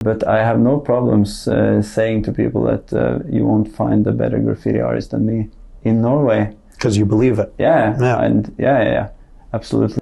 But I have no problems saying to people that you won't find a better graffiti artist than me in Norway. Because you believe it. Yeah, absolutely.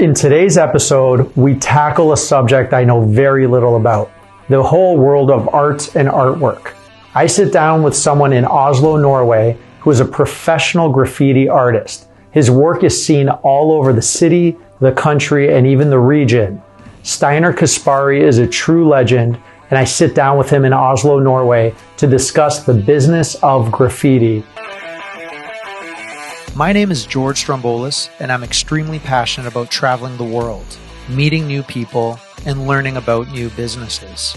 In today's episode, we tackle a subject I know very little about, the whole world of art and artwork. I sit down with someone in Oslo, Norway, who is a professional graffiti artist. His work is seen all over the city, the country, and even the region. Steinar Caspari is a true legend, and I sit down with him in Oslo, Norway, to discuss the business of graffiti. My name is George Stroumboulis, and I'm extremely passionate about traveling the world, meeting new people, and learning about new businesses.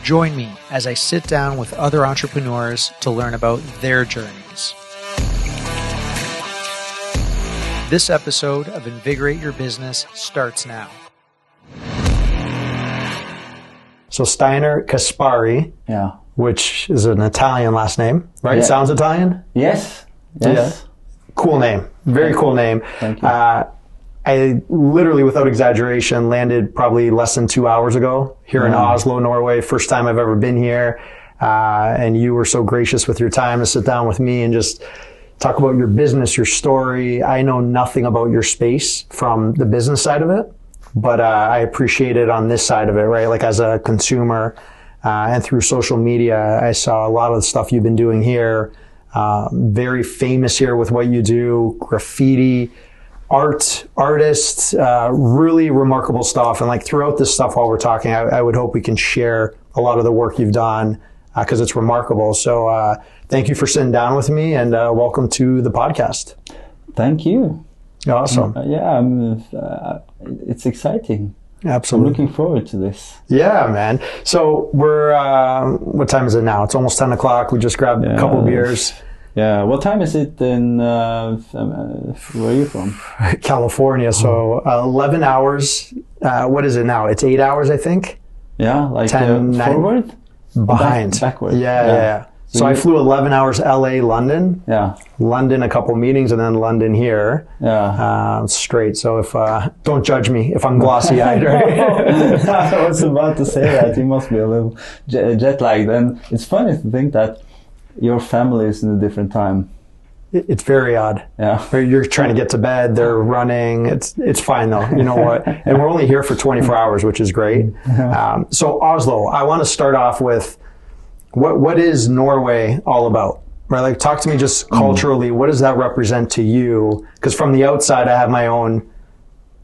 Join me as I sit down with other entrepreneurs to learn about their journeys. This episode of Invigorate Your Business starts now. So Steinar Caspari, which is an Italian last name, right? Yeah. Sounds Italian? Yes. Yeah. Cool name. Very cool name. Thank you. I literally, without exaggeration, landed probably less than 2 hours ago here in Oslo, Norway. First time I've ever been here. And you were so gracious with your time to sit down with me and just talk about your business, your story. I know nothing about your space from the business side of it, but I appreciate it on this side of it, right? Like as a consumer and through social media, I saw a lot of the stuff you've been doing here. Very famous here with what you do, graffiti, artists, really remarkable stuff. And like throughout this stuff while we're talking, I would hope we can share a lot of the work you've done because it's remarkable. So thank you for sitting down with me and welcome to the podcast. Thank you. Awesome. It's exciting. Absolutely. I'm looking forward to this. Yeah, man. So we're, what time is it now? It's almost 10 o'clock. We just grabbed a couple beers. Yeah. What time is it in, where are you from? California. So 11 hours. What is it now? It's 8 hours, I think. Yeah. Like 10, forward? Behind. Backward. Yeah. So I flew 11 hours LA, London. Yeah. London, a couple meetings, and then London here. Yeah. Straight. So if don't judge me if I'm glossy-eyed, right? I was about to say that. You must be a little jet lagged. And it's funny to think that your family is in a different time. It's very odd. Yeah. You're trying to get to bed. They're running. It's fine though. You know what? And we're only here for 24 hours, which is great. So Oslo, I want to start off with what is Norway all about? Right? Like talk to me just culturally. What does that represent to you? Because from the outside, I have my own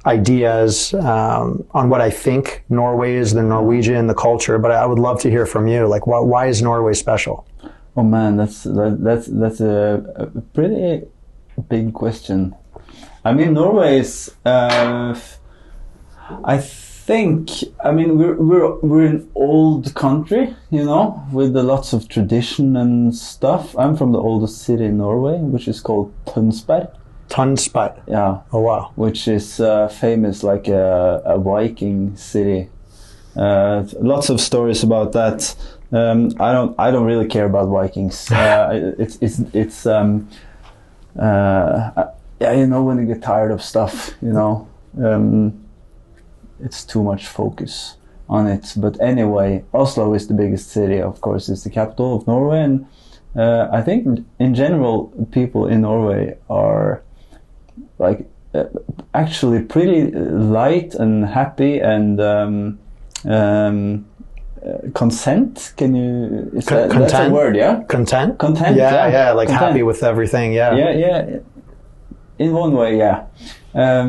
ideas on what I think Norway is, the Norwegian, the culture. But I would love to hear from you. Like, why is Norway special? Oh man, that's a pretty big question. I mean, Norway is. We're an old country, you know, with lots of tradition and stuff. I'm from the oldest city in Norway, which is called Tønsberg. Tønsberg. Yeah. Oh wow. Which is famous, like a Viking city. Lots of stories about that. I don't really care about Vikings. It's you know, when you get tired of stuff, you know. It's too much focus on it. But anyway, Oslo is the biggest city, of course. It's the capital of Norway. And I think in general, people in Norway are like actually pretty light and happy and consent. Can you... Content? That's a word, yeah? Content? Content, yeah. Like content. Happy with everything, yeah. Yeah. In one way, yeah. I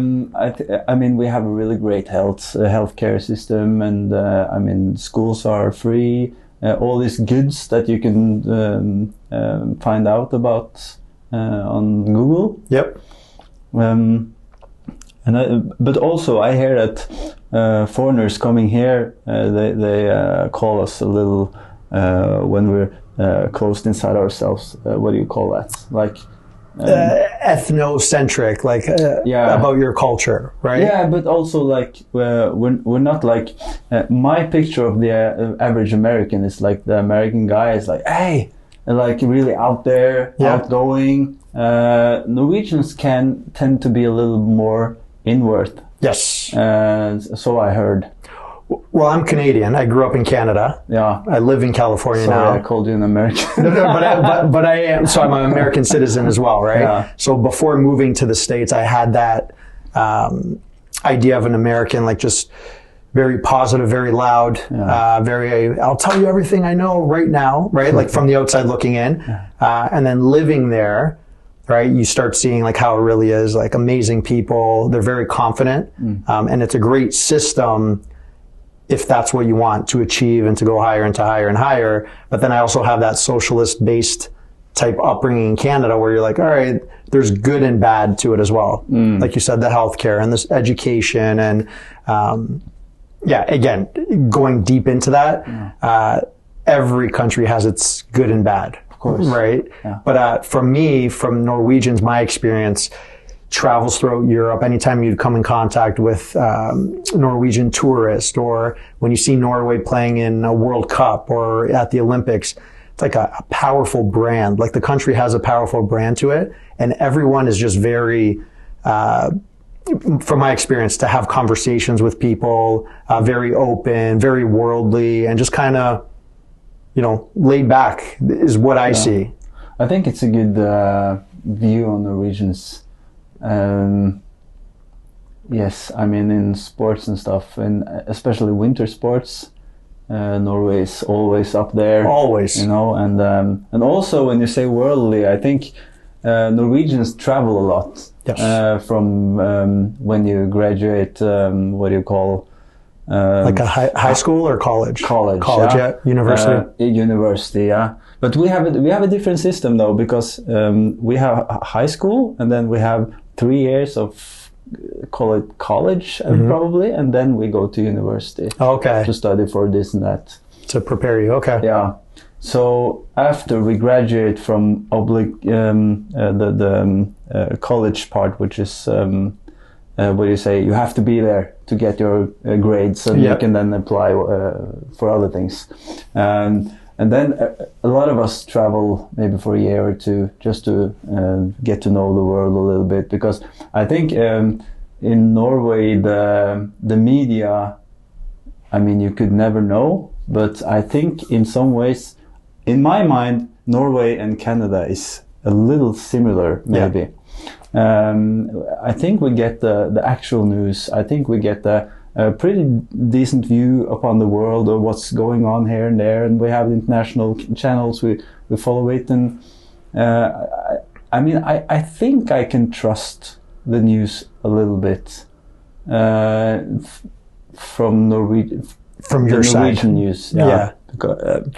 mean, we have a really great healthcare system, and schools are free. All these goods that you can find out about on Google. Yep. But also, I hear that foreigners coming here, they call us a little when we're closed inside ourselves. What do you call that? Like. Ethnocentric, like about your culture, right? Yeah, but also like we're not like my picture of the average American is like the American guy is like, hey, like really out there, outgoing. Norwegians can tend to be a little more inward. Yes. So I heard. Well, I'm Canadian. I grew up in Canada. Yeah. I live in California now. I called you an American. No, but I am. So I'm an American citizen as well, right? Yeah. So before moving to the States, I had that idea of an American, like just very positive, very loud, I'll tell you everything I know right now, right? Like from the outside looking in. And then living there, right? You start seeing like how it really is, like amazing people. They're very confident. And it's a great system if that's what you want to achieve and to go higher and to higher and higher. But then I also have that socialist based type upbringing in Canada where you're like, all right, there's good and bad to it as well. Like you said, the healthcare and this education and, again, going deep into that, every country has its good and bad. Of course. Right? Yeah. But for me, from Norwegians, my experience, travels throughout Europe, anytime you'd come in contact with Norwegian tourists or when you see Norway playing in a World Cup or at the Olympics, it's like a powerful brand. Like the country has a powerful brand to it. And everyone is just very... from my experience, to have conversations with people, very open, very worldly, and just kind of, laid back is what I see. I think it's a good view on Norwegians. Yes, I mean in sports and stuff, and especially winter sports, Norway is always up there. Always, and also when you say worldly, I think Norwegians travel a lot. Yes. From when you graduate, what do you call? Like a high school or college? College, yeah. University. University, yeah. But we have a different system though, because we have high school and then we have 3 years of call it college probably, and then we go to university. Okay. To study for this and that. To prepare you. Okay. Yeah. So after we graduate from the college part, which is what do you say? You have to be there to get your grades, and you can then apply for other things. And then a lot of us travel maybe for a year or two just to get to know the world a little bit, because I think in Norway the media, I mean, you could never know, but I think in some ways, in my mind, Norway and Canada is a little similar, maybe. I think we get the actual news. I think we get a pretty decent view upon the world of what's going on here and there, and we have international channels. We follow it, and I mean, I think I can trust the news a little bit from Norwegian. From your Norwegian side. News, yeah. Because,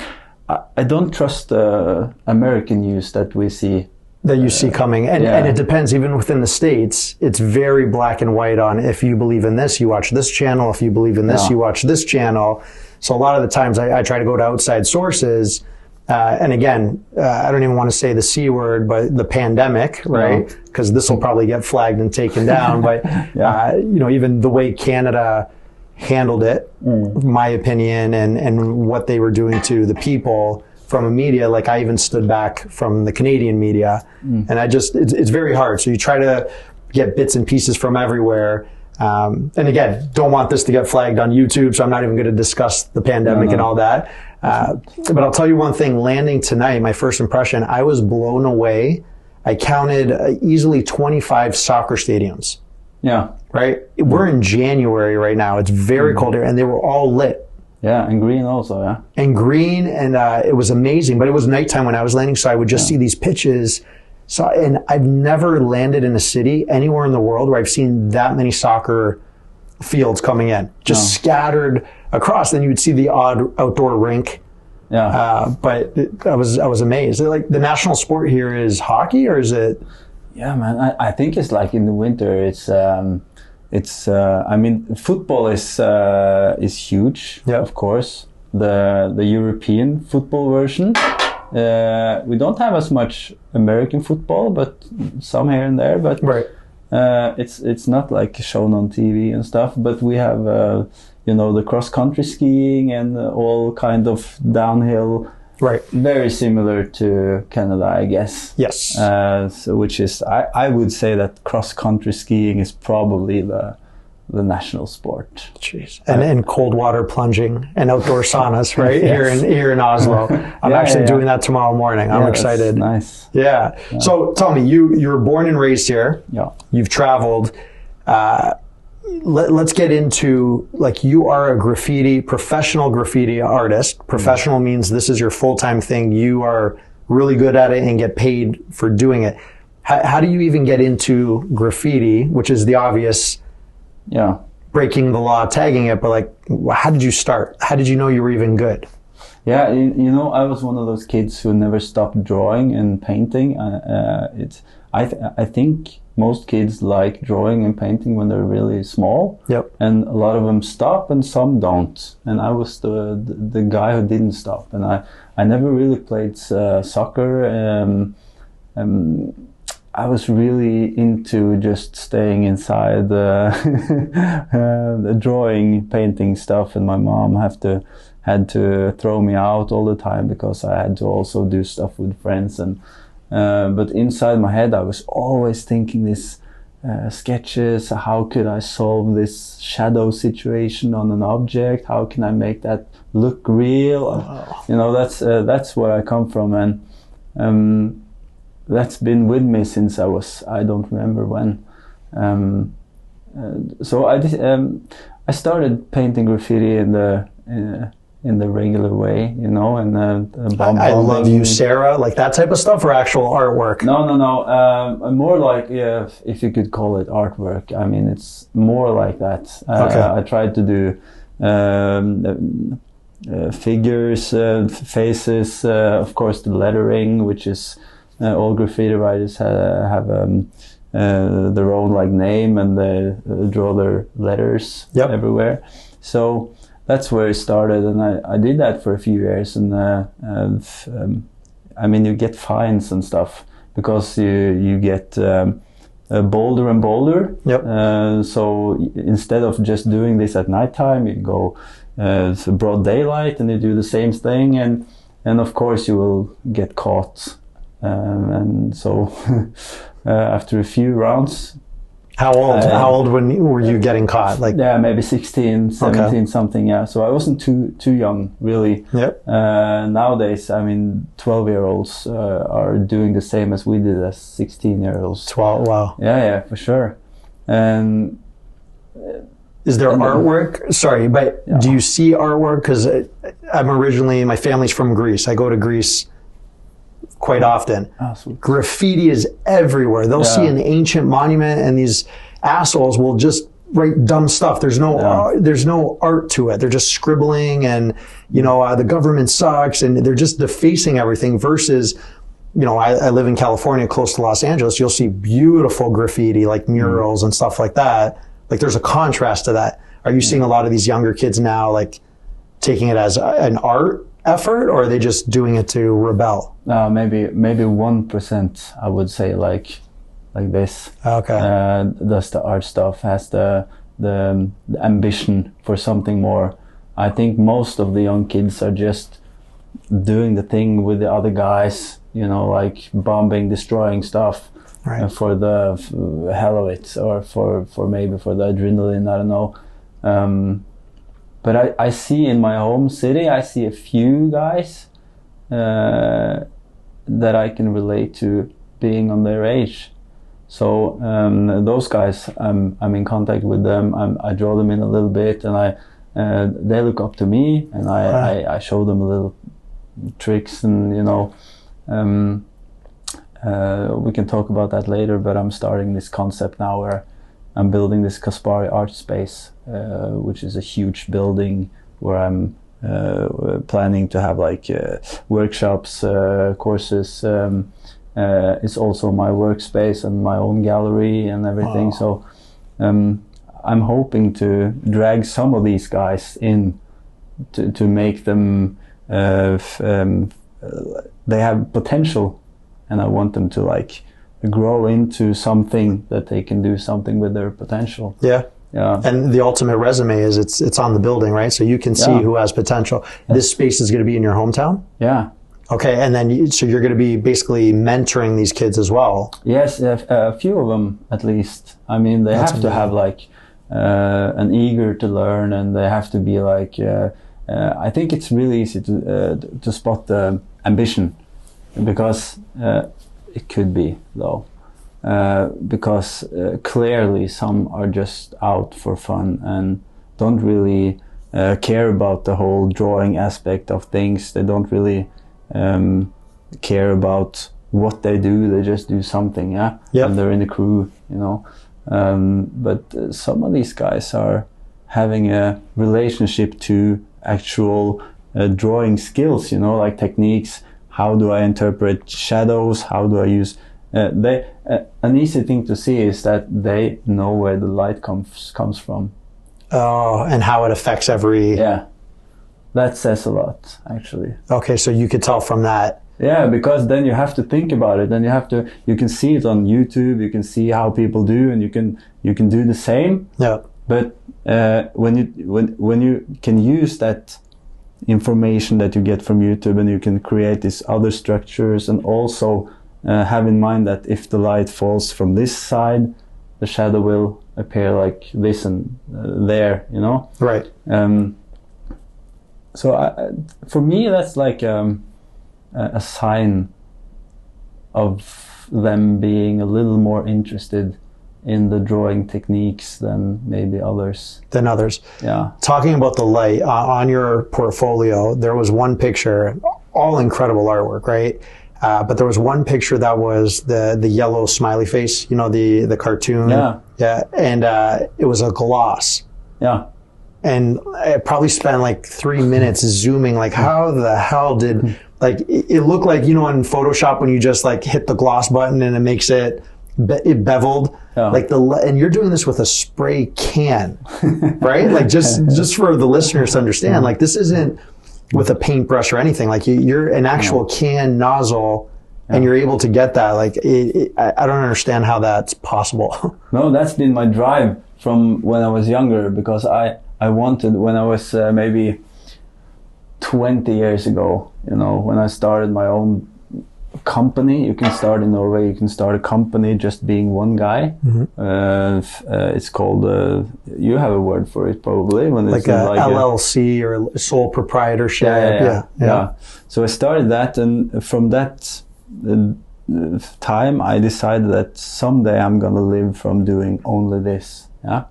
I don't trust the American news that we see. That you see coming. And it depends, even within the States, it's very black and white on if you believe in this, you watch this channel. If you believe in this, you watch this channel. So a lot of the times I try to go to outside sources. And again, I don't even want to say the C word, but the pandemic, right? Because this will probably get flagged and taken down. But, even the way Canada handled it, my opinion, and what they were doing to the people from a media, like I even stood back from the Canadian media, and it's very hard. So you try to get bits and pieces from everywhere. And again, don't want this to get flagged on YouTube, so I'm not even going to discuss the pandemic and all that. But I'll tell you one thing, landing tonight, my first impression, I was blown away. I counted easily 25 soccer stadiums. Yeah. Right? We're in January right now. It's very cold here, and they were all lit. Yeah, and green also, yeah. And green, and it was amazing. But it was nighttime when I was landing, so I would just see these pitches. So, and I've never landed in a city anywhere in the world where I've seen that many soccer fields coming in, just scattered across. Then you would see the odd outdoor rink. Yeah. But I was amazed. Like the national sport here is hockey, or is it? Yeah, man. I think it's like in the winter. I mean, football is huge. Yeah. Of course, the European football version. We don't have as much American football, but some here and there. But it's not like shown on TV and stuff. But we have the cross country skiing and all kind of downhill. Right. Very similar to Canada, I guess. Yes. So which is, I would say that cross country skiing is probably the national sport. Jeez. And cold water plunging and outdoor saunas, right? Yes. Here in Oslo. I'm actually doing that tomorrow morning. I'm excited. Nice. Yeah. So tell me, you were born and raised here. Yeah. You've traveled. Let's get into, like, you are a professional graffiti artist. Professional means this is your full-time thing. You are really good at it and get paid for doing it. How do you even get into graffiti, which is the obvious, breaking the law, tagging it, but like, how did you start? How did you know you were even good? Yeah, you know, I was one of those kids who never stopped drawing and painting. I think most kids like drawing and painting when they're really small. Yep. And a lot of them stop and some don't. And I was the guy who didn't stop. And I never really played soccer. I was really into just staying inside the drawing, painting stuff, and my mom had to throw me out all the time because I had to also do stuff with friends. And but inside my head I was always thinking this sketches, how could I solve this shadow situation on an object, how can I make that look real? Wow. You know, that's where I come from, and that's been with me since I don't remember when. So I started painting graffiti in the regular way, you know, and I love you, Sarah, like that type of stuff, or actual artwork? No. More like, if you could call it artwork. I mean, it's more like that. Okay. I tried to do figures, faces, of course, the lettering, which is all graffiti writers have their own like name, and they draw their letters everywhere. So that's where it started, and I did that for a few years, and I mean, you get fines and stuff because you get bolder and bolder. Yep. So instead of just doing this at nighttime, you go broad daylight and you do the same thing, and of course you will get caught. And so after a few rounds. How old were you getting caught? Like, yeah, maybe 16, 17, something. Yeah, so I wasn't too young, really. Yep. Nowadays, I mean, 12-year-olds are doing the same as we did as 16-year-olds. 12. Wow. Yeah, for sure. And is there artwork? Sorry, but do you see artwork? Because my family's from Greece. I go to Greece quite often. Graffiti is everywhere. They'll see an ancient monument and these assholes will just write dumb stuff. There's no art to it. They're just scribbling, and the government sucks, and they're just defacing everything. Versus, I live in California, close to Los Angeles. You'll see beautiful graffiti, like murals and stuff like that. Like, there's a contrast to that. Are you seeing a lot of these younger kids now, like, taking it as an art effort, or are they just doing it to rebel? Maybe 1%, I would say, like this. Okay. Does the art stuff, has the ambition for something more. I think most of the young kids are just doing the thing with the other guys, like bombing, destroying stuff. Right. For the hell of it, or for maybe for the adrenaline, I don't know. But I see in my home city, I see a few guys that I can relate to being on their age. So those guys, I'm in contact with them. I draw them in a little bit, and they look up to me, and I show them a little tricks, and we can talk about that later. But I'm starting this concept now where I'm building this Caspari Art Space, which is a huge building where I'm planning to have like workshops, courses. It's also my workspace and my own gallery and everything. Wow. So I'm hoping to drag some of these guys in to make them, they have potential, and I want them to like grow into something that they can do something with their potential. Yeah. And the ultimate resume is it's on the building, right? So you can see who has potential. This space is going to be in your hometown? Yeah. Okay, and then so you're going to be basically mentoring these kids as well? Yes, a few of them at least. I mean, they have to have like and eager to learn, and they have to be like. I think it's really easy to spot the ambition, because it could be though, because clearly some are just out for fun and don't really care about the whole drawing aspect of things. They don't really care about what they do. They just do something, yeah. Yep. And they're in the crew, you know. But some of these guys are having a relationship to actual drawing skills, you know, like techniques. How do I interpret shadows? How do I use? An easy thing to see is that they know where the light comes from. Oh, and how it affects every... Yeah, that says a lot, actually. Okay, so you could tell from that. Yeah, because then you have to think about it. Then you can see it on YouTube. You can see how people do, and you can do the same. Yeah. But when you can use that information that you get from YouTube, and you can create these other structures, and also have in mind that if the light falls from this side, the shadow will appear like this and there, you know? Right. So for me, that's like a sign of them being a little more interested in the drawing techniques than maybe others. Yeah. Talking about the light, on your portfolio, there was one picture, all incredible artwork, right? But there was one picture that was the yellow smiley face, you know, the cartoon. Yeah. Yeah. And it was a gloss. Yeah. And I probably spent like 3 minutes zooming, like how the hell did, like it looked like, you know, in Photoshop when you just like hit the gloss button and it makes it beveled. Yeah. Like and you're doing this with a spray can, right? Like just for the listeners to understand, like this isn't with a paintbrush or anything. Like you're an actual can nozzle, and you're able to get that. Like I don't understand how that's possible. No, that's been my drive from when I was younger, because I wanted, when I was maybe 20 years ago, you know, when I started my own company. You can start in Norway, you can start a company just being one guy. Mm-hmm. It's called, you have a word for it probably. When like it's a LLC or sole proprietorship. Yeah. So I started that, and from that time I decided that someday I'm gonna live from doing only this. Yeah.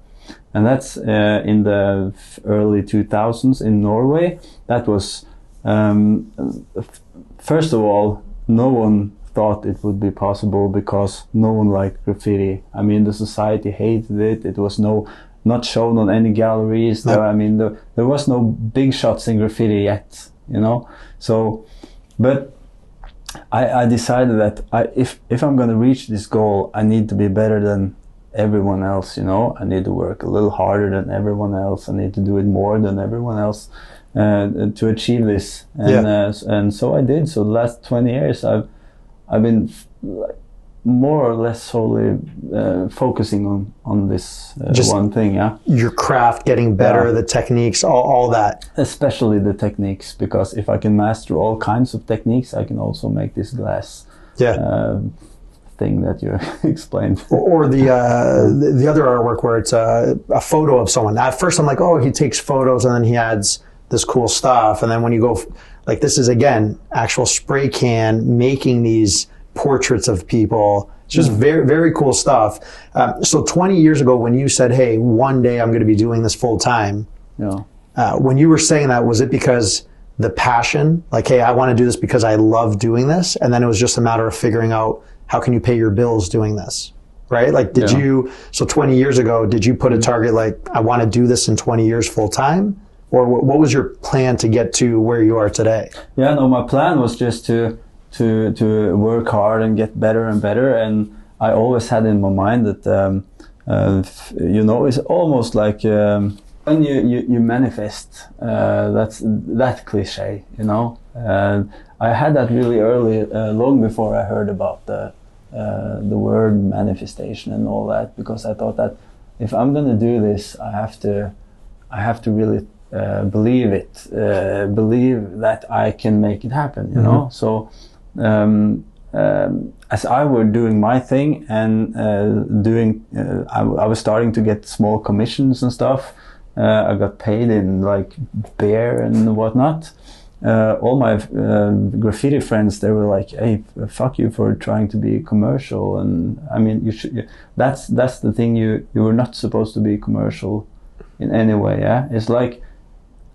And that's in the early 2000s in Norway. That was, first of all, no one thought it would be possible because no one liked graffiti. I mean, the society hated it. It was not shown on any galleries. No. I mean, there was no big shots in graffiti yet, you know. So, but I decided that if I'm going to reach this goal, I need to be better than everyone else, you know. I need to work a little harder than everyone else. I need to do it more than everyone else to achieve this. And so I did. So the last 20 years I've been more or less solely focusing on this just one thing. Yeah, your craft, getting better, the techniques, all that. Especially the techniques, because if I can master all kinds of techniques, I can also make this glass thing that you explained. Or the other artwork where it's a photo of someone. At first I'm like, oh, he takes photos and then he adds this cool stuff. And then when you go, like, this is again, actual spray can making these portraits of people. It's just very, very cool stuff. So 20 years ago when you said, hey, one day I'm going to be doing this full time. Yeah. When you were saying that, was it because the passion, like, hey, I want to do this because I love doing this? And then it was just a matter of figuring out, how can you pay your bills doing this, right? Like, did you, so 20 years ago, did you put a target like, I want to do this in 20 years full time? Or what was your plan to get to where you are today? Yeah, no, my plan was just to work hard and get better and better. And I always had in my mind that, you know, it's almost like when you manifest, that's that cliche, you know. I had that really early, long before I heard about the word manifestation and all that, because I thought that if I'm going to do this, I have to really believe it, believe that I can make it happen, you know. So as I were doing my thing and I was starting to get small commissions and stuff. I got paid in like beer and whatnot. All my graffiti friends, they were like, "Hey, fuck you for trying to be commercial." And I mean, you should. That's the thing. You were not supposed to be commercial in any way. Yeah, it's like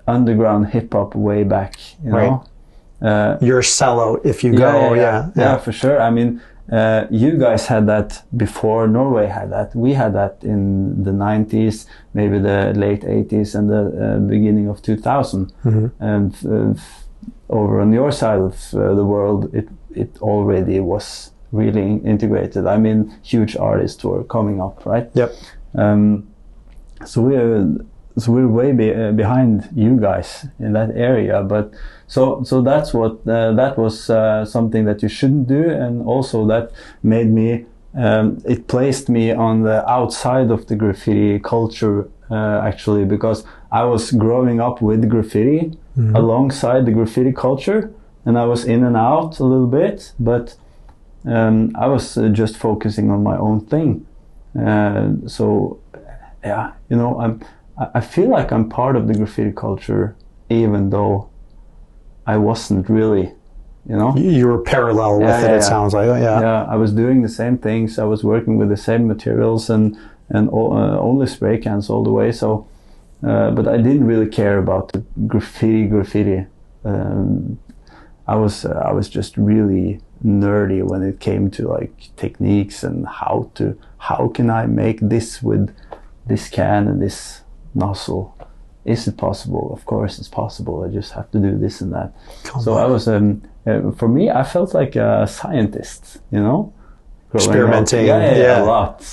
underground hip hop way back. You know, you're a sellout if you go. Yeah, for sure. I mean, you guys had that before Norway had that. We had that in the 90s, maybe the late 80s and the beginning of 2000. And over on your side of the world, it already was really integrated. I mean, huge artists were coming up, right? Yep. So we're way behind you guys in that area, but so that's what that was something that you shouldn't do, and also that made me it placed me on the outside of the graffiti culture actually, because I was growing up with graffiti alongside the graffiti culture, and I was in and out a little bit, but I was just focusing on my own thing. So yeah, you know, I feel like I'm part of the graffiti culture, even though I wasn't really, you know. You were parallel with it, it sounds like. Yeah, I was doing the same things. I was working with the same materials and only spray cans all the way. So, but I didn't really care about the graffiti. I was just really nerdy when it came to like techniques and how can I make this with this can and this nozzle. Is it possible? Of course it's possible. I just have to do this and that. So I was for me, I felt like a scientist, you know, experimenting. Yeah, a lot.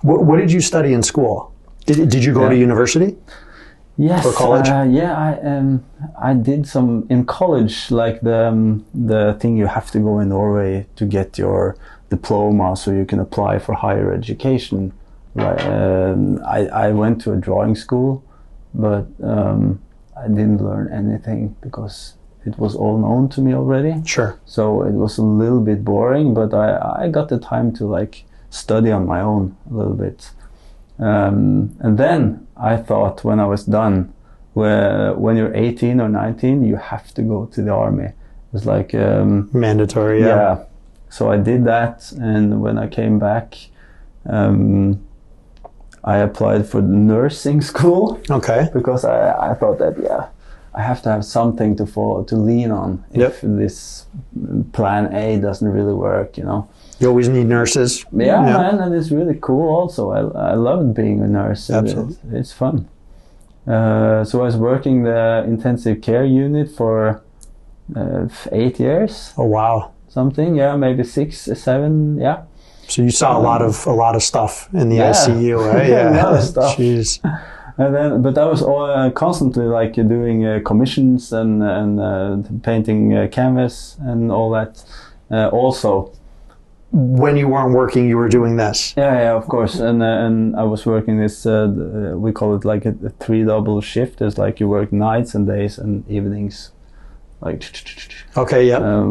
What did you study in school? Did you go to university? Yes. Or college? I did some in college, like the thing you have to go in Norway to get your diploma so you can apply for higher education. Right. I went to a drawing school, but I didn't learn anything because it was all known to me already. Sure. So it was a little bit boring, but I got the time to like study on my own a little bit. And then I thought when I was done, when you're 18 or 19, you have to go to the army. It was like mandatory. Yeah. So I did that, and when I came back, I applied for nursing school. Okay. Because I thought that I have to have something to lean on if this plan A doesn't really work, you know. You always need nurses. Yeah, man, and it's really cool also. I loved being a nurse. Absolutely. It's fun. So I was working the intensive care unit for 8 years. Oh, wow. Something, maybe 6, 7, So you saw a lot of stuff in the ICU, right? Yeah, a lot of stuff. Jeez. And then, but I was constantly like doing commissions and painting canvas and all that. Also, when you weren't working, you were doing this. Yeah, of course. And I was working this. We call it like a 3-double shift. It's like you work nights and days and evenings, like. Okay. Yeah.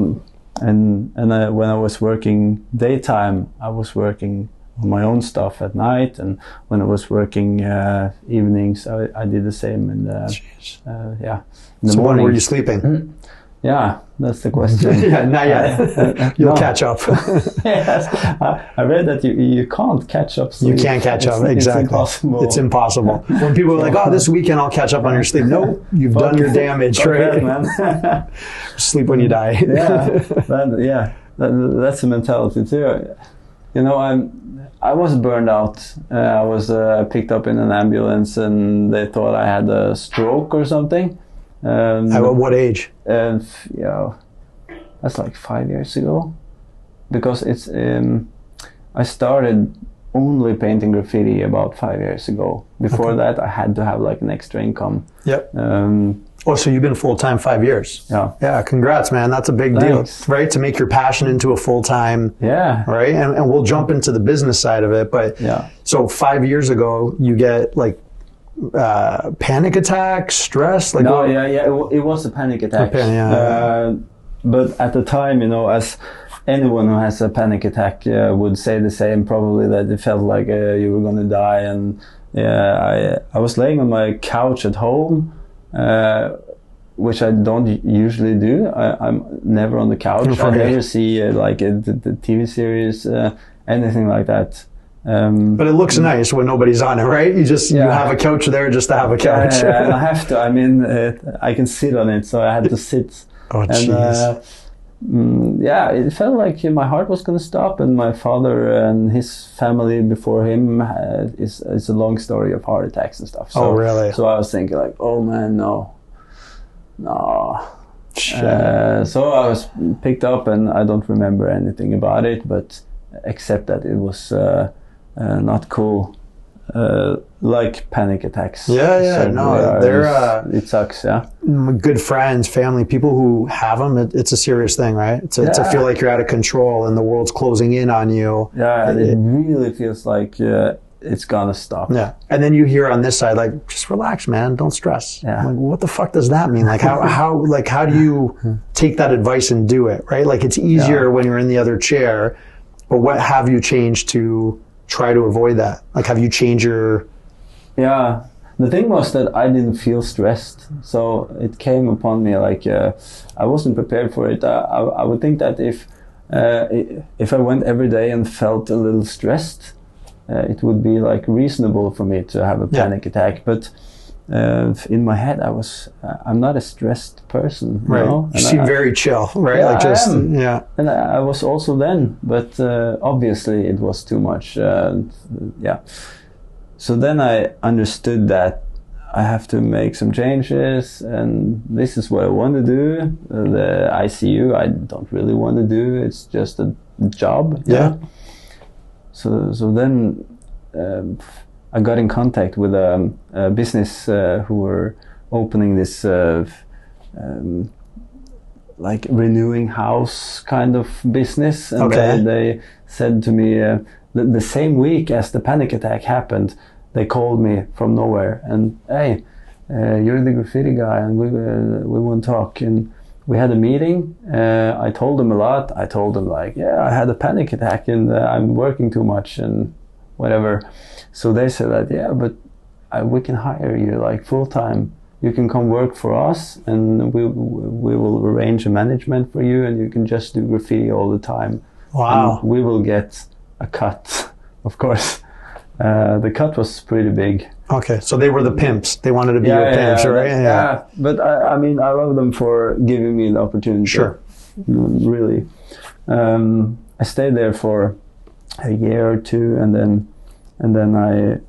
And when I was working daytime, I was working on my own stuff at night, and when I was working evenings, I did the same in the in the morning. When were you sleeping? Mm-hmm. Yeah, that's the question. Not yet. You'll catch up. Yes, I read that you can't catch up sleep. You can't catch up, exactly. It's impossible. It's impossible. When people are like, "Oh, this weekend I'll catch up on your sleep," no, you've done your damage, right? Man. Sleep when you die. That's the mentality too. You know, I was burned out. I was picked up in an ambulance, and they thought I had a stroke or something. At what age? That's like 5 years ago, because it's I started only painting graffiti about 5 years ago. Before that, I had to have like an extra income. Yep. So you've been full-time 5 years. Yeah, congrats, man. That's a big deal, right? To make your passion into a full-time. Yeah. Right? And we'll jump into the business side of it, but so 5 years ago, you get like panic attack, stress? Like it was a panic attack. But at the time, you know, as anyone who has a panic attack would say the same, probably, that it felt like you were going to die. And I was laying on my couch at home, which I don't usually do. I'm never on the couch. I never see the TV series, anything like that. But it looks nice when nobody's on it, right? You have a couch there just to have a couch. And I have to. I mean, I can sit on it, so I had to sit. Oh, jeez. It felt like my heart was going to stop, and my father and his family before him is a long story of heart attacks and stuff. So, really? So I was thinking like, oh man, no. So I was picked up, and I don't remember anything about it, but except that it was not cool. Like panic attacks. It sucks. Yeah, good friends, family, people who have them. It's a serious thing, right? It's I feel like you're out of control and the world's closing in on you. Yeah, it really feels like it's gonna stop. Yeah, and then you hear on this side, like, just relax, man, don't stress. Yeah. Like, what the fuck does that mean? Like, how do you take that advice and do it? Right? Like, it's easier when you're in the other chair, but what have you changed to try to avoid that? Like, have you changed your... Yeah, the thing was that I didn't feel stressed, so it came upon me like I wasn't prepared for it. I would think that if I went every day and felt a little stressed, it would be like reasonable for me to have a panic attack. But in my head, I'm not a stressed person. Right. You know? You seem very chill, right? Yeah, like just, I am. Yeah. And I was also then, but obviously it was too much. So then I understood that I have to make some changes, and this is what I want to do. The ICU, I don't really want to do. It's just a job. Yeah. So then I got in contact with a business who were opening this like renewing house kind of business, and they said to me the same week as the panic attack happened, they called me from nowhere and, hey, you're the graffiti guy, and we want to talk. And we had a meeting. I told them a lot. I told them like, I had a panic attack and I'm working too much and whatever. So they said that, but we can hire you like full time. You can come work for us, and we will arrange a management for you, and you can just do graffiti all the time. Wow. And we will get a cut, of course. The cut was pretty big. Okay, so they were the pimps. They wanted to be your pimps, right? Yeah, but I mean, I love them for giving me the opportunity. Sure. Really. I stayed there for a year or two, and then I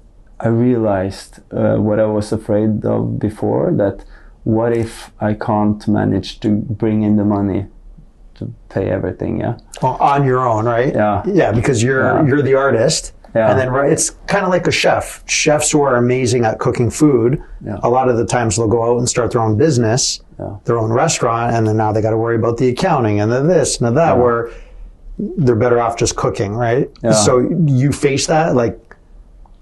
realized what I was afraid of before, that what if I can't manage to bring in the money to pay everything, Well, on your own, right? Yeah. Yeah, because you're the artist. Yeah. And then it's kind of like a chef. Chefs who are amazing at cooking food, a lot of the times they'll go out and start their own business, their own restaurant, and then now they got to worry about the accounting and the this and the that, where they're better off just cooking, right? Yeah. So you face that, like,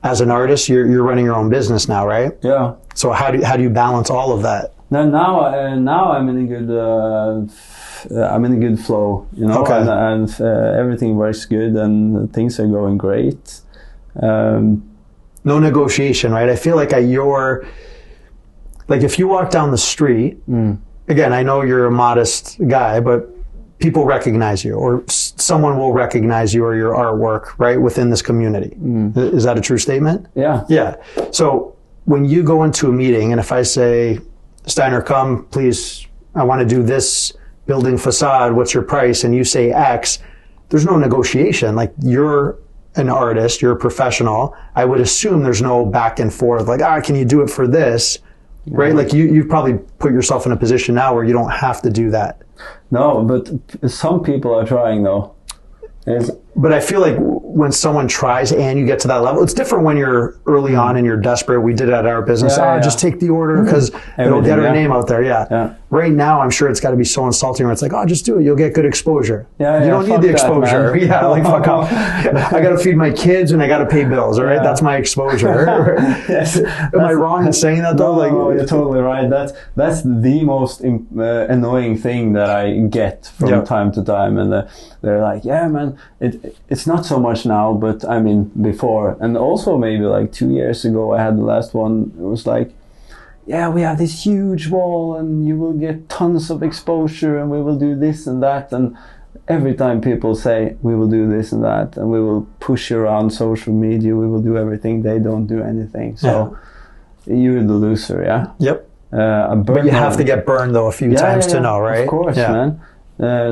as an artist, you're running your own business now, right? Yeah. So how do you balance all of that? Now I'm in a good flow, you know, and everything works good and things are going great. No negotiation, right? I feel like if you walk down the street, again, I know you're a modest guy, but people recognize you, or someone will recognize you or your artwork, right, within this community. Is that a true statement? Yeah. Yeah. So when you go into a meeting, and if I say, Steinar, come, please, I want to do this building facade, what's your price? And you say X, there's no negotiation. Like, you're an artist, you're a professional. I would assume there's no back and forth, like, can you do it for this? Right? Like, you've probably put yourself in a position now where you don't have to do that. No, but some people are trying, though. But I feel like when someone tries and you get to that level, it's different when you're early on and you're desperate. We did it at our business. Just take the order because it'll get our name out there. Yeah. Right now, I'm sure it's got to be so insulting where it's like, oh, just do it. You'll get good exposure. You don't need the exposure. Like, fuck off. I got to feed my kids and I got to pay bills. All right. That's my exposure. Am I wrong in saying that though? No, you're totally right. That's the most annoying thing that I get from time to time. And they're like, yeah, man, it's not so much now, but I mean, before. And also maybe like 2 years ago, I had the last one. It was like, yeah, we have this huge wall and you will get tons of exposure and we will do this and that. And every time people say we will do this and that and we will push you around social media, we will do everything, they don't do anything. So you're the loser, Yep. But you have to get burned though a few times to know, right? Of course, man.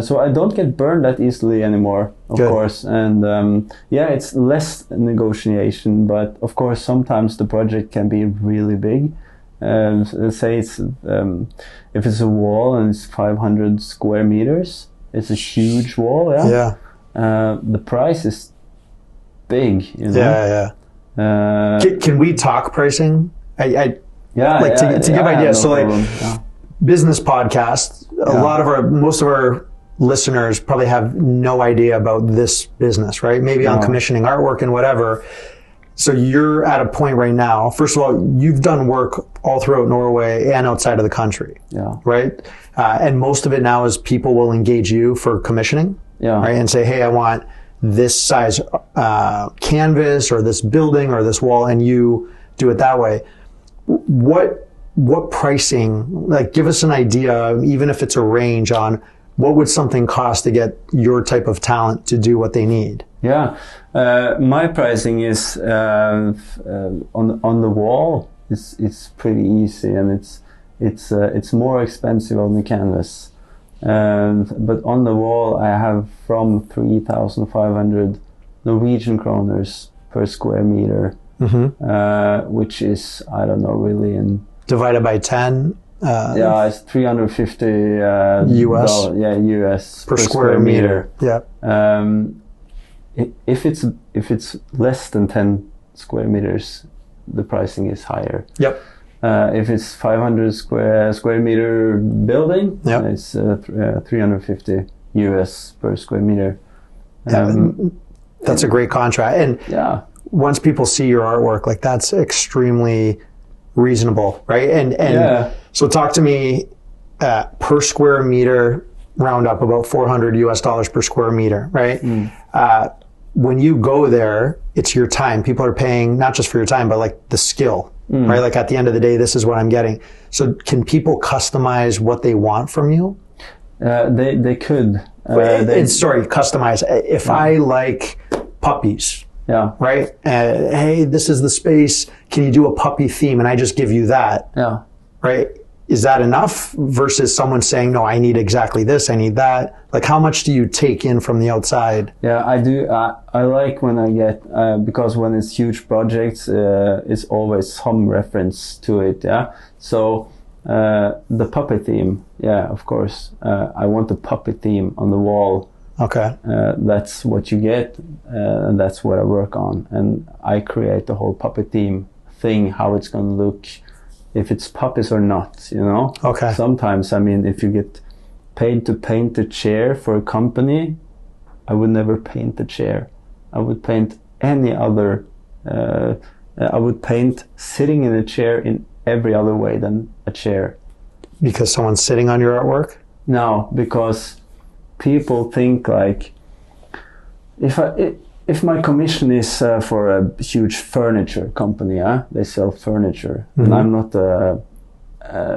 So I don't get burned that easily anymore, of course. And it's less negotiation, but of course sometimes the project can be really big. Say it's if it's a wall and it's 500 square meters, it's a huge wall. The price is big, you know. Can we talk pricing? To give ideas. So like business podcasts, most of our listeners probably have no idea about this business, right? Maybe on commissioning artwork and whatever. So you're at a point right now, first of all, you've done work all throughout Norway and outside of the country, right? And most of it now is people will engage you for commissioning, right? And say, hey, I want this size canvas or this building or this wall, and you do it that way. What pricing, like give us an idea, even if it's a range on what would something cost to get your type of talent to do what they need? My pricing is on the wall. It's pretty easy, and it's more expensive on the canvas. But on the wall, I have from 3,500 Norwegian kroners per square meter, which is, I don't know, really in divided by 10. It's 350 US. US per square meter. If it's less than 10 square meters, the pricing is higher. If it's 500 square meter building, it's 350 US per square meter. That's a great contract. And once people see your artwork, like that's extremely reasonable, right? And so talk to me per square meter, round up about $400 US per square meter, right? When you go there, it's your time. People are paying not just for your time, but like the skill, right? Like at the end of the day, this is what I'm getting. So can people customize what they want from you? They could. Customize. If I like puppies, right? Hey, this is the space. Can you do a puppy theme? And I just give you that, right? Is that enough versus someone saying, no, I need exactly this, I need that? Like, how much do you take in from the outside? I do. I like when I get, because when it's huge projects, it's always some reference to it, So, the puppet theme, of course. I want the puppet theme on the wall. Okay. That's what you get, and that's what I work on. And I create the whole puppet theme thing, how it's going to look, if it's puppies or not, you know? Okay. Sometimes, I mean, if you get paid to paint a chair for a company, I would never paint the chair. I would paint any other, I would paint sitting in a chair in every other way than a chair. Because someone's sitting on your artwork? No, because people think like, if my commission is for a huge furniture company, they sell furniture, and I'm not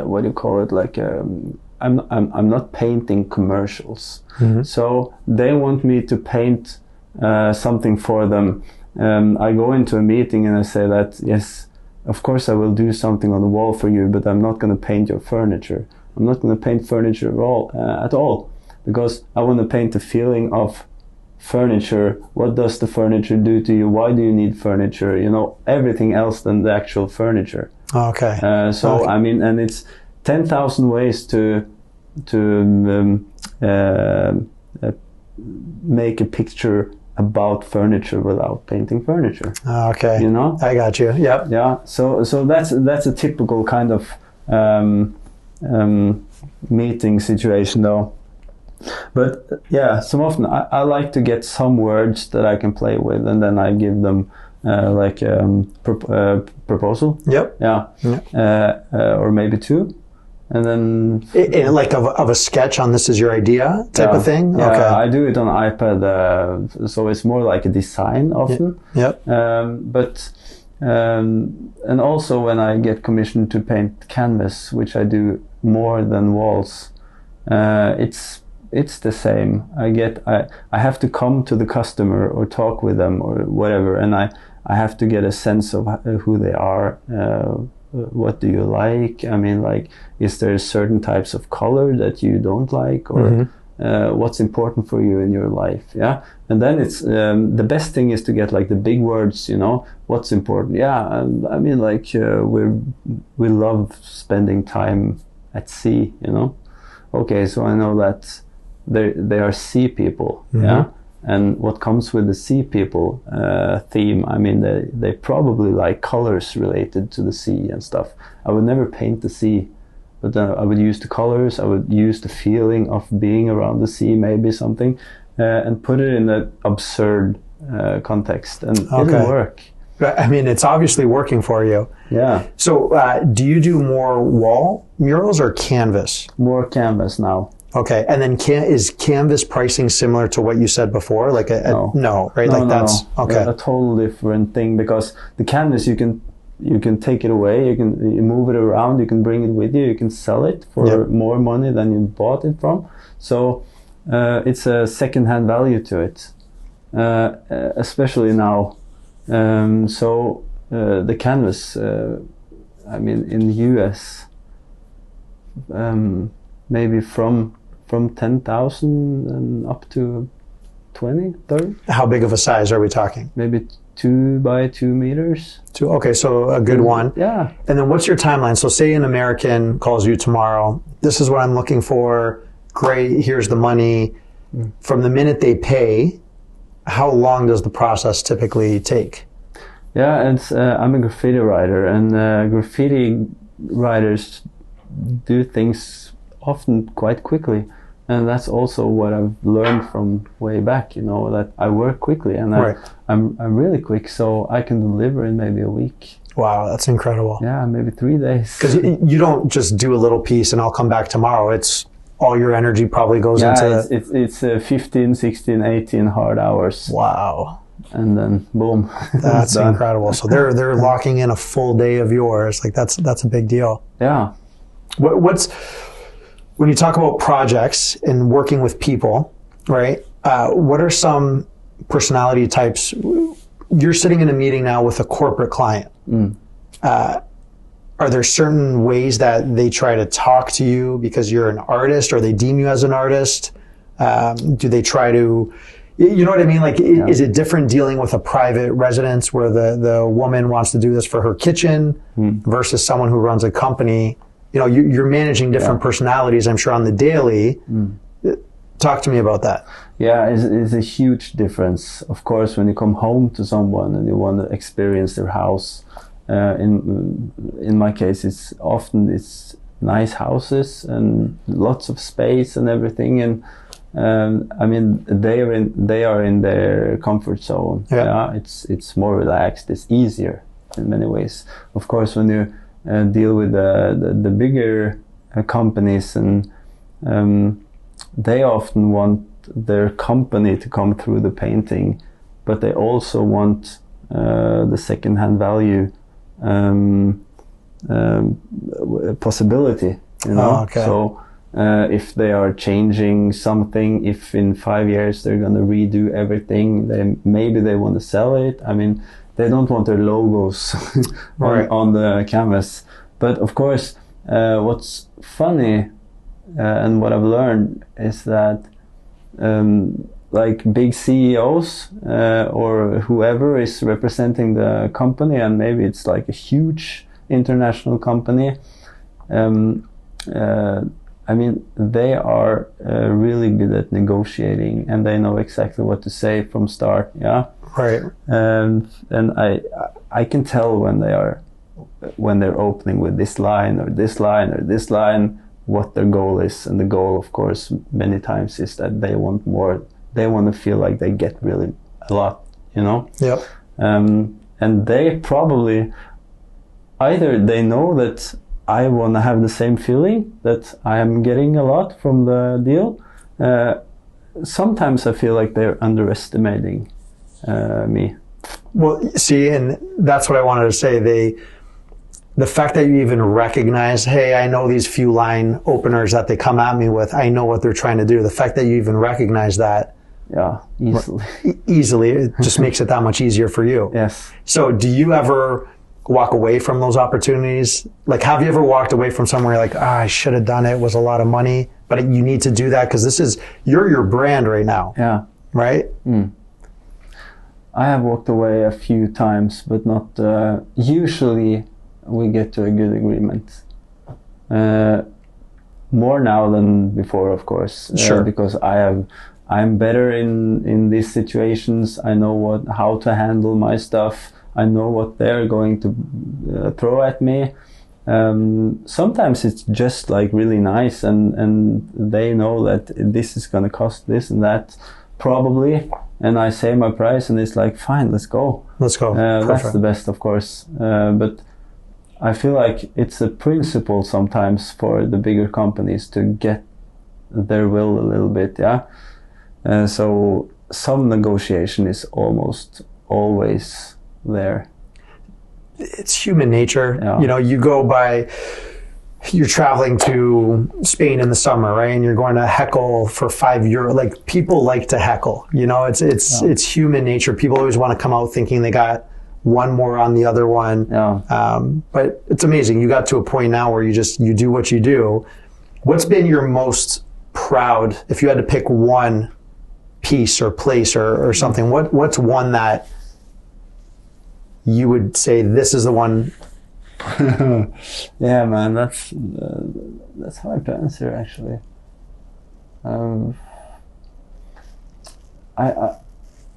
what do you call it? Like I'm not painting commercials. So they want me to paint something for them. I go into a meeting and I say that yes, of course I will do something on the wall for you, but I'm not going to paint your furniture. I'm not going to paint furniture at all, because I want to paint the feeling of furniture. What does the furniture do to you? Why do you need furniture? You know, everything else than the actual furniture. Okay. I mean, and it's 10,000 ways to make a picture about furniture without painting furniture. Okay. You know? I got you. Yep. Yeah. So that's a typical kind of meeting situation, though. But yeah, so often I like to get some words that I can play with, and then I give them like proposal. Yep. Yeah. Or maybe two. And then like of a sketch on this is your idea type of thing. Yeah, okay. I do it on iPad, so it's more like a design often. Yep. And also when I get commissioned to paint canvas, which I do more than walls, it's the same. I have to come to the customer or talk with them or whatever, and I have to get a sense of who they are. What do you like? I mean, like, is there certain types of color that you don't like, or what's important for you in your life? Yeah, and then it's the best thing is to get like the big words. You know, what's important? Yeah, I mean, like we love spending time at sea. You know, okay, so I know that they are sea people. Yeah. And what comes with the sea people theme, I mean, they probably like colors related to the sea and stuff. I would never paint the sea, but then I would use the colors, I would use the feeling of being around the sea, maybe something, and put it in an absurd context, and it'll work. I mean, it's obviously working for you. Yeah. So do you do more wall murals or canvas? More canvas now. Okay, and then is canvas pricing similar to what you said before? Like no, right? No, like that's okay. A total different thing, because the canvas you can take it away, you move it around, you can bring it with you, you can sell it for more money than you bought it from. So it's a second-hand value to it, especially now. So the canvas, I mean, in the US, maybe from 10,000 and up to 20, 30. How big of a size are we talking? Maybe 2 by 2 meters. Okay, so a good one. Yeah. And then what's your timeline? So say an American calls you tomorrow. This is what I'm looking for. Great, here's the money. From the minute they pay, how long does the process typically take? Yeah, it's I'm a graffiti writer, and graffiti writers do things often quite quickly. And that's also what I've learned from way back, you know, that I work quickly, and I'm really quick, so I can deliver in maybe a week. Wow, that's incredible. Yeah, maybe 3 days. Because you don't just do a little piece and I'll come back tomorrow. It's all your energy probably goes into... It's 15, 16, 18 hard hours. Wow. And then boom. That's incredible. So they're locking in a full day of yours. Like that's a big deal. Yeah. When you talk about projects and working with people, right? What are some personality types? You're sitting in a meeting now with a corporate client. Are there certain ways that they try to talk to you because you're an artist, or they deem you as an artist? Do they try to, you know what I mean? Like, is it different dealing with a private residence where the woman wants to do this for her kitchen versus someone who runs a company? You know, you're managing different personalities, I'm sure, on the daily. Talk to me about that. Yeah, it's a huge difference. Of course, when you come home to someone and you want to experience their house, in my case, it's nice houses and lots of space and everything. And I mean, they are in their comfort zone. Yeah, it's more relaxed. It's easier in many ways. Of course, when you deal with the bigger companies, and they often want their company to come through the painting, but they also want the second-hand value possibility, you know. So if they are changing something, if in 5 years they're going to redo everything, maybe they want to sell it. I mean, they don't want their logos on the canvas. But of course, what's funny and what I've learned is that like big CEOs or whoever is representing the company, and maybe it's like a huge international company, I mean, they are really good at negotiating, and they know exactly what to say from start. Yeah, right. And I can tell when they're opening with this line or this line or this line, what their goal is. And the goal, of course, many times is that they want more. They want to feel like they get really a lot, you know? Yep. And they probably, either they know that I want to have the same feeling, that I am getting a lot from the deal. Sometimes I feel like they're underestimating me. Well, see, and that's what I wanted to say. The fact that you even recognize, hey, I know these few line openers that they come at me with, I know what they're trying to do. The fact that you even recognize that. Yeah, easily. It just makes it that much easier for you. Yes. So do you ever walk away from those opportunities? Like, have you ever walked away from somewhere like, I should have done it. It was a lot of money, but you need to do that because you're your brand right now. Yeah. Right? Mm. I have walked away a few times, but not, usually we get to a good agreement. More now than before, of course. Sure. Because I'm better in these situations. I know how to handle my stuff. I know what they're going to throw at me. Sometimes it's just like really nice, and they know that this is going to cost this and that, probably. And I say my price, and it's like, fine, let's go. Let's go. That's the best, of course. But I feel like it's a principle sometimes for the bigger companies to get their will a little bit, yeah. So some negotiation is almost always there. It's human nature. Yeah. You know, you're traveling to Spain in the summer, right? And you're going to heckle for €5. Like, people like to heckle, you know, it's human nature. People always want to come out thinking they got one more on the other one. Yeah. But it's amazing. You got to a point now where you do what you do. What's been your most proud, if you had to pick one piece or place or something, what's one that you would say, this is the one? Yeah, man, that's hard to answer, actually. I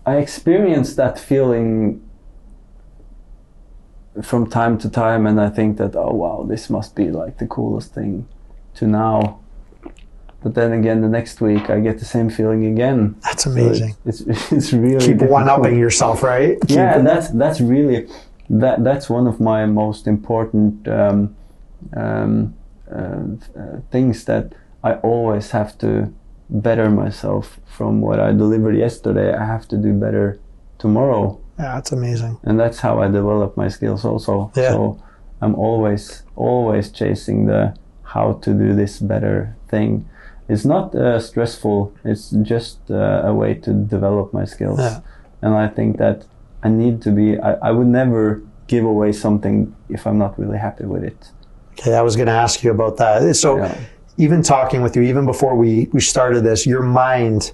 experience that feeling from time to time, and I think that, oh wow, this must be like the coolest thing, to now. But then again, the next week I get the same feeling again. That's amazing. So it's really keep difficult. one-upping yourself, right? That's really that's one of my most important things, that I always have to better myself from what I delivered yesterday. I have to do better tomorrow. Yeah, that's amazing. And that's how I develop my skills also. Yeah. So I'm always chasing the how to do this better thing. It's not stressful. It's just a way to develop my skills. Yeah. And I think that I need to be, I would never give away something if I'm not really happy with it. Okay, I was going to ask you about that. So even talking with you, even before we started this, your mind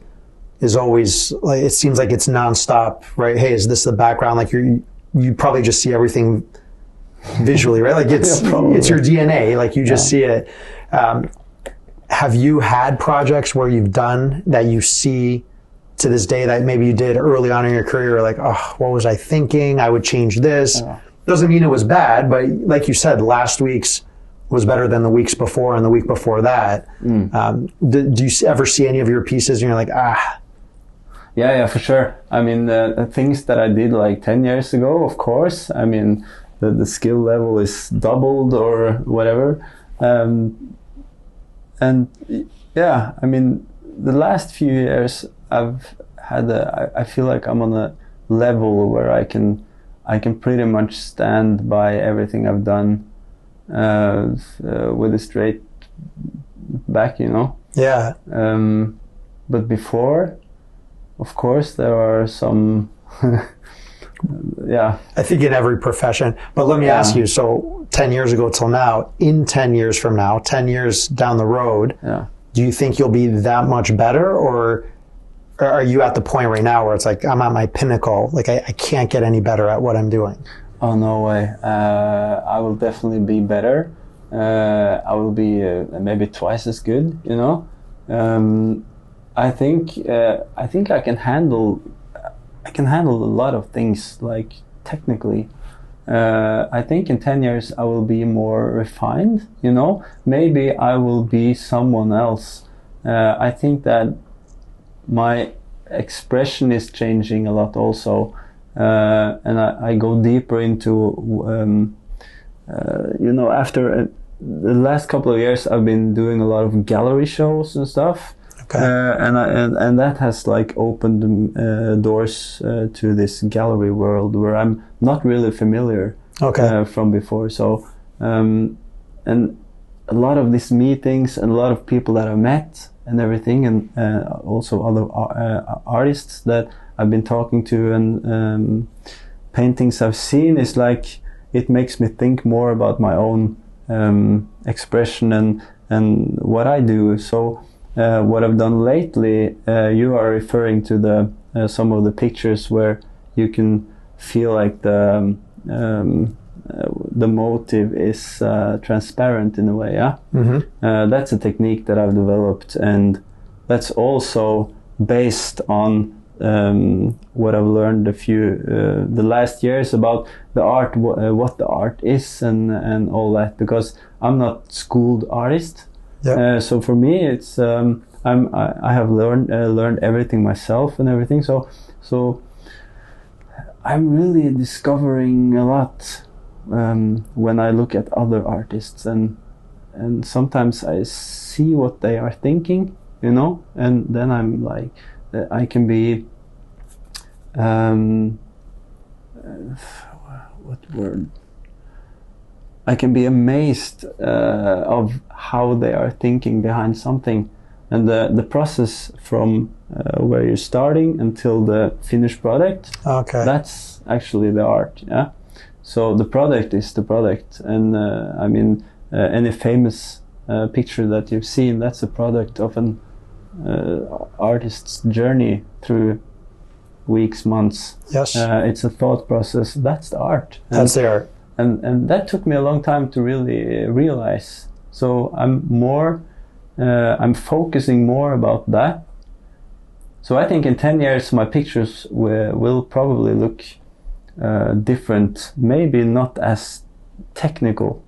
is always, like, it seems like it's nonstop, right? Hey, is this the background? Like, you probably just see everything visually, right? Like, it's your DNA, like, you just see it. Have you had projects where you've done that you see to this day that maybe you did early on in your career, like, oh, what was I thinking? I would change this. Doesn't mean it was bad, but like you said, last week's was better than the weeks before and the week before that. Do you ever see any of your pieces and you're like, Yeah, for sure. I mean, the things that I did like 10 years ago, of course, I mean, the skill level is doubled or whatever. And yeah, I mean, the last few years I've had I feel like I'm on a level where I can pretty much stand by everything I've done with a straight back, you know? Yeah. But before, of course, there are some, yeah. I think in every profession. But let me ask you, so 10 years ago till now, in 10 years from now, 10 years down the road, do you think you'll be that much better, or are you at the point right now where it's like, I'm at my pinnacle, like I can't get any better at what I'm doing? Oh, no way. I will definitely be better. I will be maybe twice as good. You know, I think I can handle a lot of things, like technically. I think in 10 years I will be more refined. You know, maybe I will be someone else. I think that my expression is changing a lot also, and I go deeper into you know, after the last couple of years I've been doing a lot of gallery shows and stuff. Okay. And that has like opened doors to this gallery world where I'm not really familiar from before. So and a lot of these meetings and a lot of people that I've met and everything, and also other artists that I've been talking to and paintings I've seen, is like it makes me think more about my own expression and what I do. So what I've done lately, you are referring to the some of the pictures where you can feel like the motive is transparent in a way. Yeah, that's a technique that I've developed, and that's also based on what I've learned the last years about the art, what the art is, and all that. Because I'm not schooled artist. Yeah. So for me, it's I have learned everything myself and everything. So I'm really discovering a lot when I look at other artists, and sometimes I see what they are thinking, you know, and then I'm like, I can be what word? I can be amazed of how they are thinking behind something, and the process from where you're starting until the finished product. Okay, that's actually the art. Yeah. So the product is the product, and I mean any famous picture that you've seen, that's a product of an artist's journey through weeks, months. Yes. It's a thought process. That's the art. That's the art. And that took me a long time to really realize. So I'm focusing more about that. So I think in 10 years my pictures will probably look different, maybe not as technical.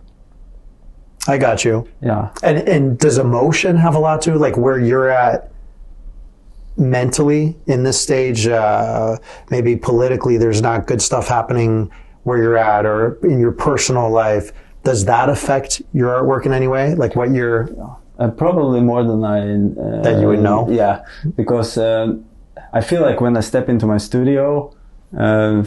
I got you. Yeah. And does emotion have a lot to, like, where you're at mentally in this stage? Maybe politically there's not good stuff happening where you're at, or in your personal life. Does that affect your artwork in any way? Like what you're... probably more than that you would know? Yeah, because I feel like when I step into my studio, I'm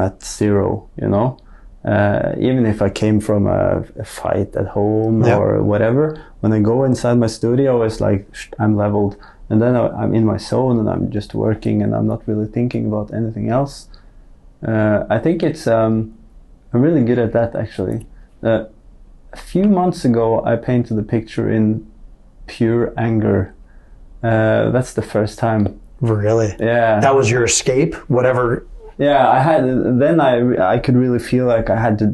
at zero, you know? Even if I came from a fight at home or whatever, when I go inside my studio, it's like I'm leveled, and then I'm in my zone and I'm just working and I'm not really thinking about anything else. I think it's I'm really good at that, actually. A few months ago I painted a picture in pure anger. That's the first time. Really? Yeah. That was your escape? Whatever. Yeah, I could really feel like I had to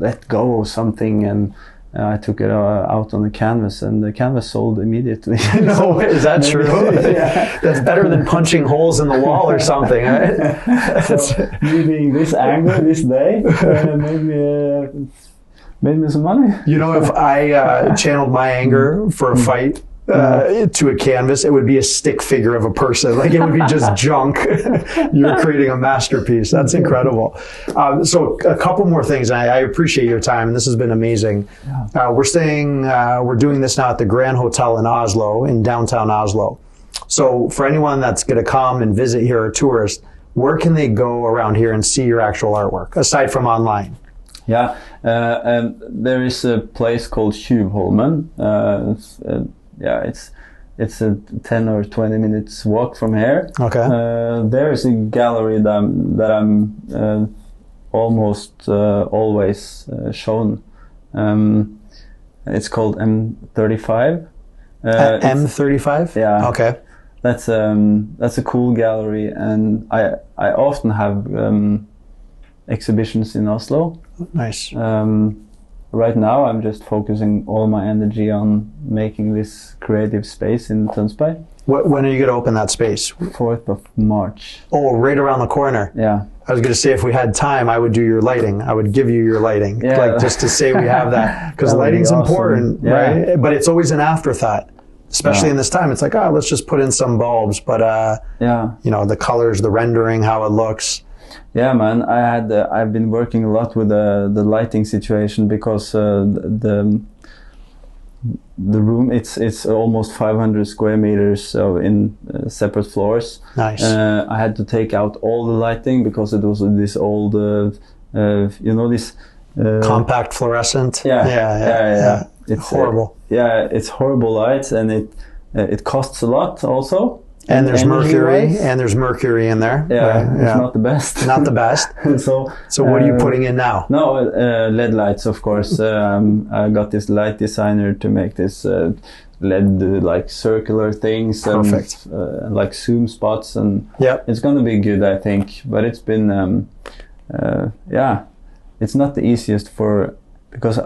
let go of something, and I took it out on the canvas, and the canvas sold immediately. No, is that true? Yeah. That's better than punching holes in the wall or something. Right? So, me being this angry this day made me some money. You know, if I channeled my anger for a fight to a canvas, it would be a stick figure of a person. Like, it would be just junk. You're creating a masterpiece. That's incredible. So a couple more things. I appreciate your time, and this has been amazing. Yeah. We're doing this now at the Grand Hotel in Oslo, in downtown Oslo. So for anyone that's going to come and visit here, or tourist, where can they go around here and see your actual artwork, aside from online? Yeah, there is a place called Tjuvholmen. It's a 10 or 20 minutes walk from here. Okay. There is a gallery that I'm almost always shown. It's called M35. M35? Yeah. Okay. That's a cool gallery, and I often have exhibitions in Oslo. Nice. right now I'm just focusing all my energy on making this creative space in Tønsberg. When are you going to open that space? 4th of March. Oh, right around the corner. Yeah. I was going to say, if we had time, I would do your lighting. I would give you your lighting, like just to say we have that, because lighting's awesome. Important, right? But it's always an afterthought, especially in this time. It's like, oh, let's just put in some bulbs, but you know, the colors, the rendering, how it looks. Yeah, man. I've been working a lot with the lighting situation, because the room, it's almost 500 square meters, so in separate floors. Nice. I had to take out all the lighting because it was this old, you know, this compact fluorescent. Yeah. It's horrible. It's horrible lights, and it costs a lot also. And there's mercury, and there's mercury in there. It's not the best. Not the best. So what are you putting in now? No, LED lights, of course. I got this light designer to make this LED like circular things. Perfect. And like zoom spots, and it's gonna be good, I think. But it's been, it's not the easiest because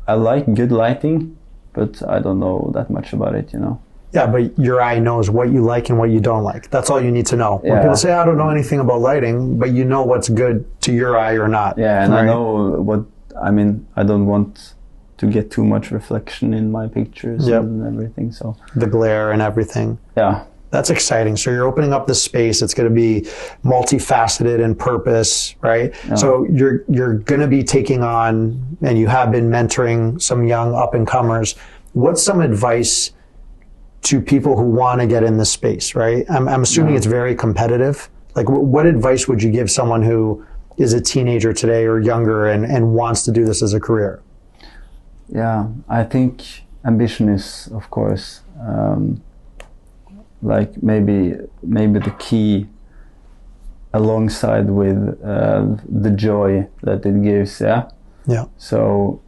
I like good lighting, but I don't know that much about it, you know. Yeah, but your eye knows what you like and what you don't like. That's all you need to know. When people say, I don't know anything about lighting, but you know what's good to your eye or not. Yeah, and I know I don't want to get too much reflection in my pictures and everything. So the glare and everything. Yeah. That's exciting. So you're opening up this space. It's going to be multifaceted in purpose, right? Yeah. So you're going to be taking on, and you have been mentoring some young up-and-comers. What's some advice to people who want to get in this space, right? I'm assuming it's very competitive. Like, what advice would you give someone who is a teenager today or younger and wants to do this as a career? Yeah, I think ambition is, of course, like maybe the key, alongside with the joy that it gives. Yeah. So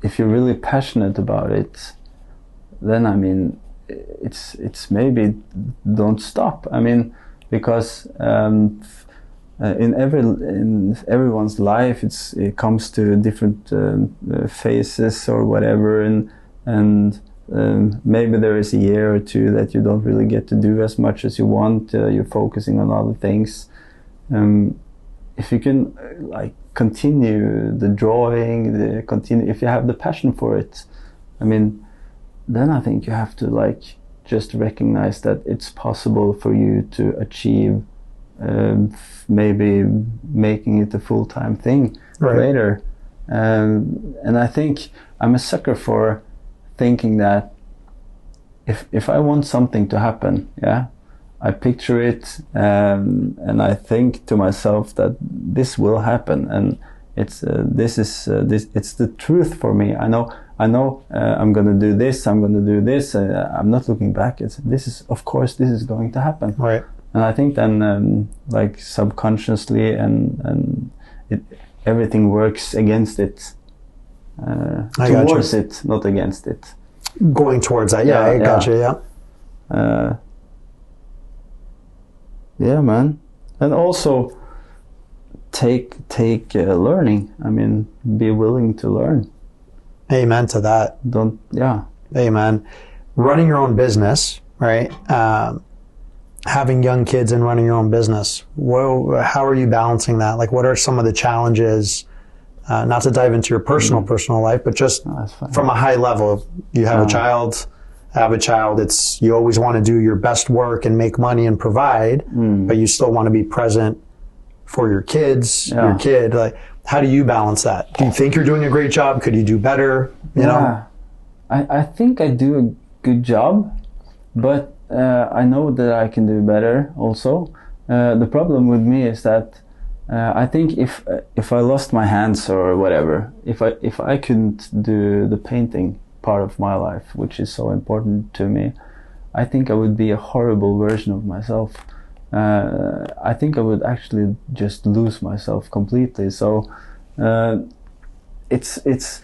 if you're really passionate about it, then I mean, it's maybe don't stop. I mean, because in everyone's life, it comes to different phases or whatever, and maybe there is a year or two that you don't really get to do as much as you want. You're focusing on other things. If you can like continue the drawing, if you have the passion for it, I mean, then I think you have to like just recognize that it's possible for you to achieve maybe making it a full-time thing later. And I think I'm a sucker for thinking that if I want something to happen, I picture it and I think to myself that this will happen, and it's the truth for me. I know I'm going to do this. I'm going to do this. I'm not looking back. Of course this is going to happen. Right. And I think then like subconsciously and everything works against it, towards it, not against it. Going towards that. Yeah, I gotcha. Yeah. Yeah, man. And also take learning. I mean, be willing to learn. Amen to that. Amen. Running your own business, right? Having young kids and running your own business. How are you balancing that? Like, what are some of the challenges? Not to dive into your personal life, but just from a high level. You have a child. Have a child. You always want to do your best work and make money and provide, but you still want to be present for your kids, your kid. Like, how do you balance that? Do you think you're doing a great job? Could you do better? You know? I think I do a good job, but I know that I can do better also. The problem with me is that I think if I lost my hands or whatever, if I couldn't do the painting part of my life, which is so important to me, I think I would be a horrible version of myself. I think I would actually just lose myself completely. So it's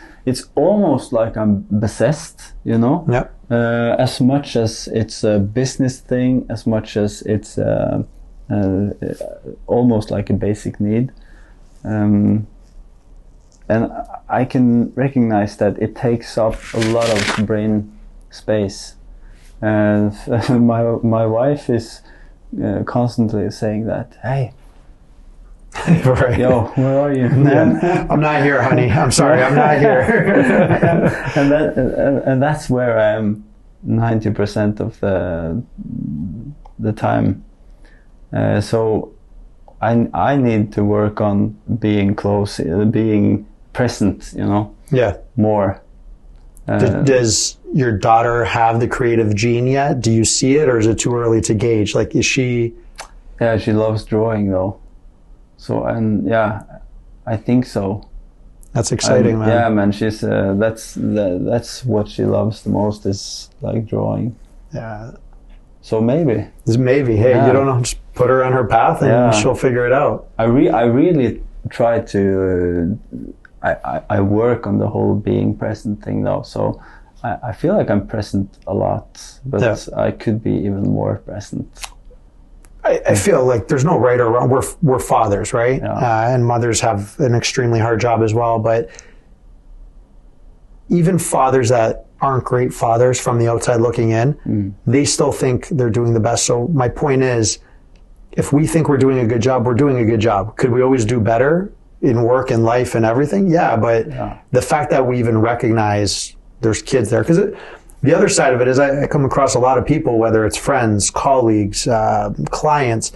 almost like I'm possessed, you know. Yeah. As much as it's a business thing, as much as it's almost like a basic need. and I can recognize that it takes up a lot of brain space. And my wife is constantly saying that, hey, right. yo, where are you, man? Yeah. I'm not here, honey. I'm sorry, I'm not here. and that's where I am 90% of the time. So I need to work on being close, being present, you know. Yeah. More. Does your daughter have the creative gene yet? Do you see it, or is it too early to gauge? Like, is she? Yeah, she loves drawing though. So, and yeah, I think so. That's exciting, man. Yeah, man. She's that's what she loves the most, is like drawing. Yeah. So maybe. Maybe. Hey, you don't know. Just put her on her path, and she'll figure it out. I really try to. I work on the whole being present thing though, so I feel like I'm present a lot, but I could be even more present. I feel like there's no right or wrong. We're fathers, right? Yeah. And mothers have an extremely hard job as well. But even fathers that aren't great fathers from the outside looking in, they still think they're doing the best. So my point is, if we think we're doing a good job, we're doing a good job. Could we always do better in work and life and everything? Yeah, but the fact that we even recognize there's kids there, because the other side of it is I come across a lot of people, whether it's friends, colleagues, clients,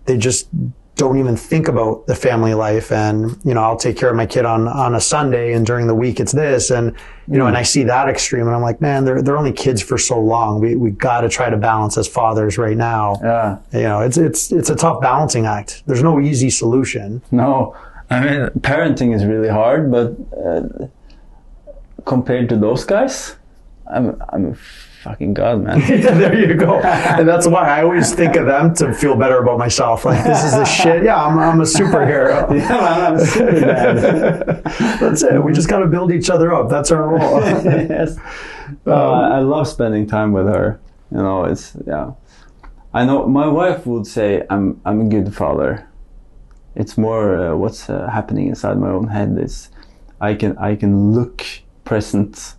they just don't even think about the family life. And, you know, I'll take care of my kid on a Sunday, and during the week it's this. And, you know, and I see that extreme, and I'm like, man, they're only kids for so long. We got to try to balance as fathers right now. Yeah. You know, it's a tough balancing act. There's no easy solution. No. I mean, parenting is really hard, but compared to those guys, I'm a fucking god, man. Yeah, there you go. And that's why I always think of them to feel better about myself. Like, this is the shit. Yeah, I'm a superhero. Yeah, man, I'm Superman. That's it. We just got to build each other up. That's our role. Yes. I love spending time with her. You know, I know my wife would say I'm a good father. It's more what's happening inside my own head is I can look present,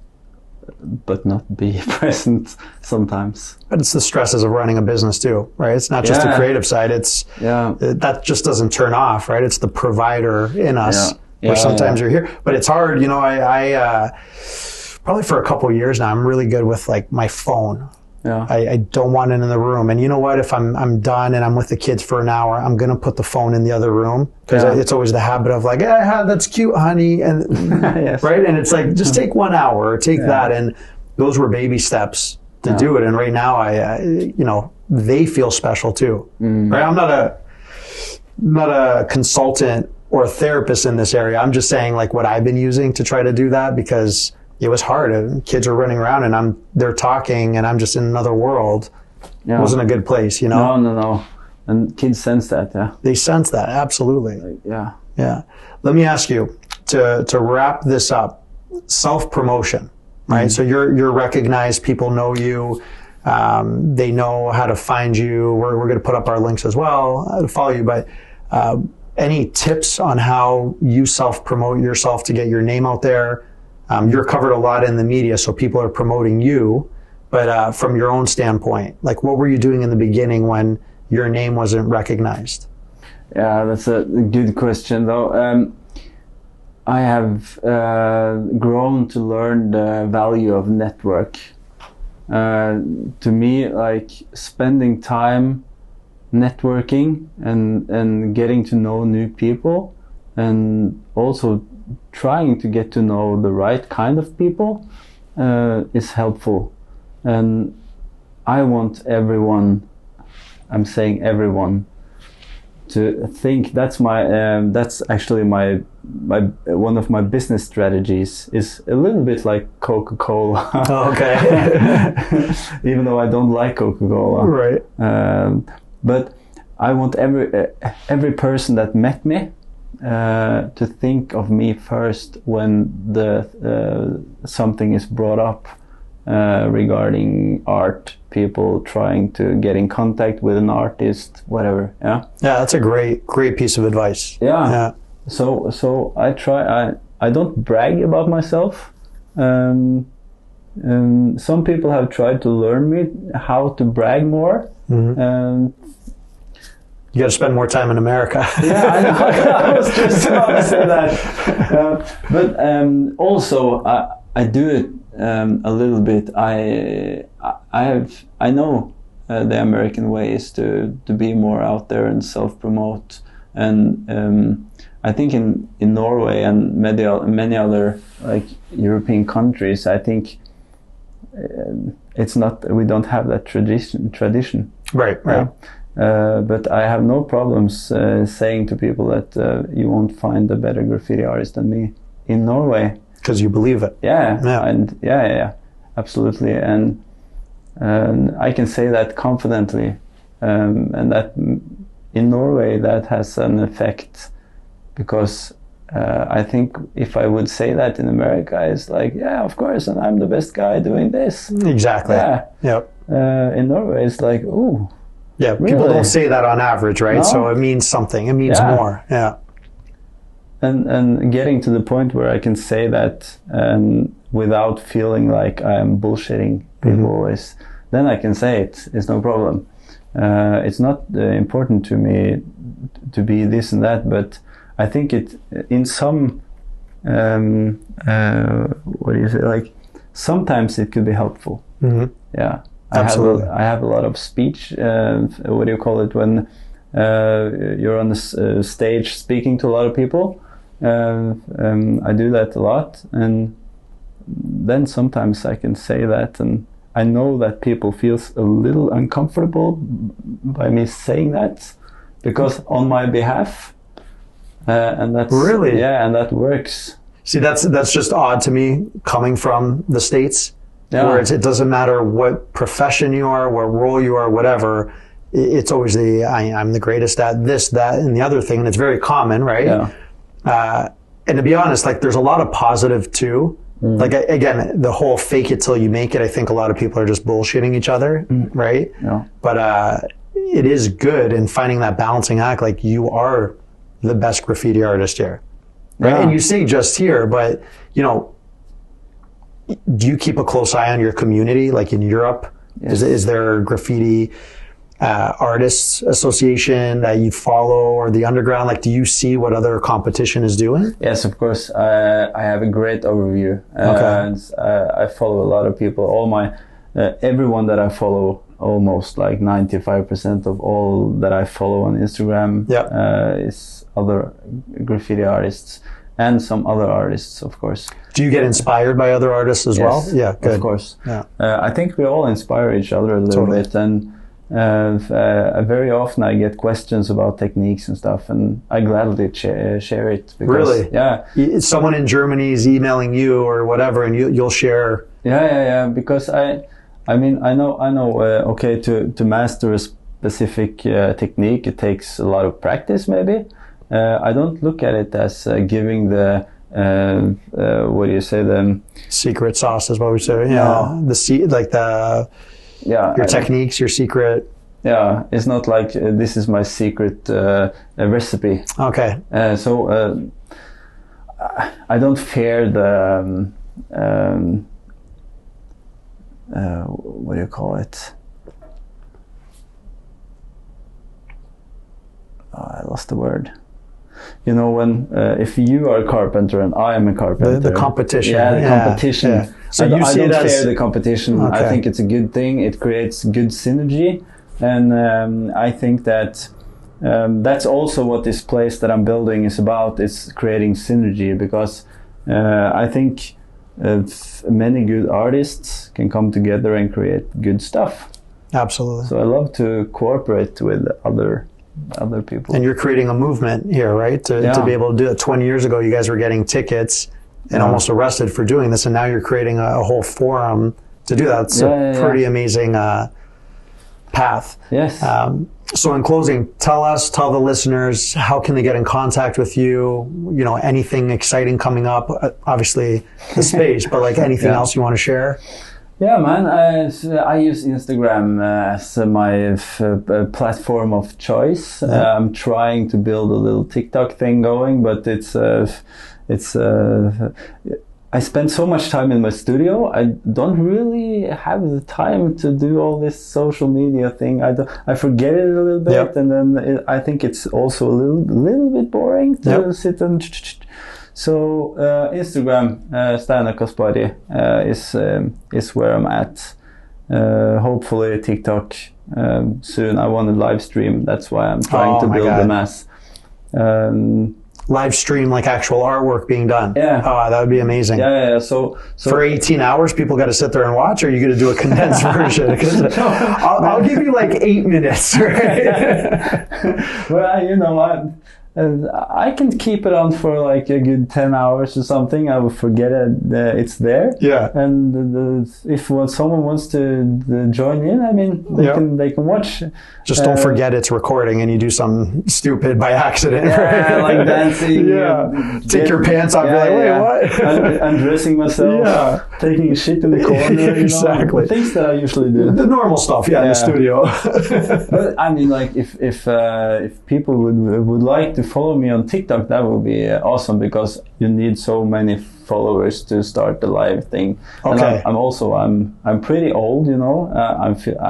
but not be present sometimes. But it's the stresses of running a business too, right? It's not just the creative side. It's that just doesn't turn off, right? It's the provider in us where sometimes you're here, but it's hard. You know, I probably for a couple of years now, I'm really good with like my phone. Yeah. I don't want it in the room. And you know what? If I'm done and I'm with the kids for an hour, I'm going to put the phone in the other room, because it's always the habit of like, yeah, that's cute, honey. And yes. Right. And it's like, just take 1 hour or take that. And those were baby steps to do it. And right now you know, they feel special too. Right. I'm not a consultant or a therapist in this area. I'm just saying like what I've been using to try to do that, because it was hard. Kids are running around and they're talking and I'm just in another world. It wasn't a good place, you know? No. And kids sense that, They sense that, absolutely. Yeah. Let me ask you, to wrap this up, self-promotion, right? So you're recognized, people know you, they know how to find you. We're going to put up our links as well to follow you, but any tips on how you self-promote yourself to get your name out there? You're covered a lot in the media, so people are promoting you. But from your own standpoint, like what were you doing in the beginning when your name wasn't recognized? Yeah, that's a good question, though. I have grown to learn the value of network. To me, like spending time networking and getting to know new people, and also trying to get to know the right kind of people is helpful. And I want everyone, I'm saying everyone, to think that's that's actually my one of my business strategies is a little bit like Coca-Cola. Oh, okay. Even though I don't like Coca-Cola. Right. But I want every person that met me to think of me first when something is brought up regarding art, people trying to get in contact with an artist, whatever. Yeah, that's a great piece of advice. So I I don't brag about myself. Some people have tried to learn me how to brag more. You got to spend more time in America. Yeah, I know. I was just about to say that. But also, I do it a little bit. I know the American way is to be more out there and self-promote. And I think in Norway and many other like European countries, I think it's not, we don't have that tradition. Right. Yeah. But I have no problems saying to people that you won't find a better graffiti artist than me in Norway. Because you believe it. Yeah. Absolutely. And I can say that confidently, and that in Norway that has an effect, because I think if I would say that in America, it's like, yeah, of course, and I'm the best guy doing this. Exactly. Yeah. Yep. In Norway, it's like, ooh. Yeah, really? People don't say that on average, right? No? So it means something. It means more. Yeah. And getting to the point where I can say that without feeling like I'm bullshitting people is, then I can say it. It's no problem. It's not important to me to be this and that, but I think it in some what do you say? Like sometimes it could be helpful. Yeah. Absolutely. I have a lot of speech. What do you call it when you're on the stage speaking to a lot of people? I do that a lot, and then sometimes I can say that, and I know that people feel a little uncomfortable by me saying that, because on my behalf, and that's really, and that works. See, that's just odd to me coming from the States. Yeah. Where it doesn't matter what profession you are, what role you are, whatever. It's always I'm the greatest at this, that, and the other thing. And it's very common, right? Yeah. And to be honest, like there's a lot of positive too. Like again, the whole fake it till you make it. I think a lot of people are just bullshitting each other, right? Yeah. But it is good in finding that balancing act. Like you are the best graffiti artist here, right? Yeah. And you say just here, but you know. Do you keep a close eye on your community, like in Europe? Yes. Is there a graffiti artists association that you follow, or the underground? Like, do you see what other competition is doing? Yes, of course. I have a great overview. And, I follow a lot of people. Everyone that I follow, almost like 95% of all that I follow on Instagram is other graffiti artists. And some other artists, of course. Do you get inspired by other artists as well? Yeah, good. Of course. Yeah. I think we all inspire each other a little bit, and very often I get questions about techniques and stuff, and I gladly share it. Because, really? Yeah. Someone in Germany is emailing you or whatever, and you'll share. Yeah. Because I know. Okay, to master a specific technique, it takes a lot of practice, maybe. I don't look at it as giving the what do you say, the secret sauce is what we say. Yeah, your techniques, your secret. Yeah, it's not like this is my secret recipe. Okay. So I don't fear the what do you call it? Oh, I lost the word. You know, when if you are a carpenter and I am a carpenter, the competition. Yeah, the competition. Yeah. So I don't fear the competition. Okay. I think it's a good thing. It creates good synergy, and I think that that's also what this place that I'm building is about. It's creating synergy, because I think many good artists can come together and create good stuff. Absolutely. So I love to cooperate with other people. And you're creating a movement here, right? To be able to do it. 20 years ago, you guys were getting tickets and almost arrested for doing this, and now you're creating a whole forum to do that. It's a pretty amazing path. Yes. So in closing, tell the listeners, how can they get in contact with you? You know, anything exciting coming up? Obviously, the space, but like anything else you want to share? Yeah, man. I use Instagram as my platform of choice. I'm trying to build a little TikTok thing going, but it's it's I spend so much time in my studio. I don't really have the time to do all this social media thing. I forget it a little bit, Yep. and then I think it's also a little bit boring to Yep. sit and. So Instagram, Steinar Caspari, is where I'm at. Hopefully TikTok soon. I want to live stream. That's why I'm trying to build the mass. Live stream, like actual artwork being done. Yeah. Oh, that would be amazing. Yeah. So For 18 hours, people got to sit there and watch, or are you going to do a condensed version? 'Cause I'll give you like 8 minutes, right? Well, you know, I can keep it on for like a good 10 hours or something. I will forget it. It's there. Yeah. And if someone wants to join in, I mean, they can watch. Just don't forget it's recording and you do something stupid by accident. Yeah, right? like dancing. Take your pants off. Yeah, You're like, wait, what? Undressing myself. Yeah. Taking a shit in the corner. Exactly. Things that I usually do. The normal stuff, in the studio. But I mean, like, if people would like to follow me on TikTok, that would be awesome, because you need so many followers to start the live thing. Okay. And I'm pretty old, you know.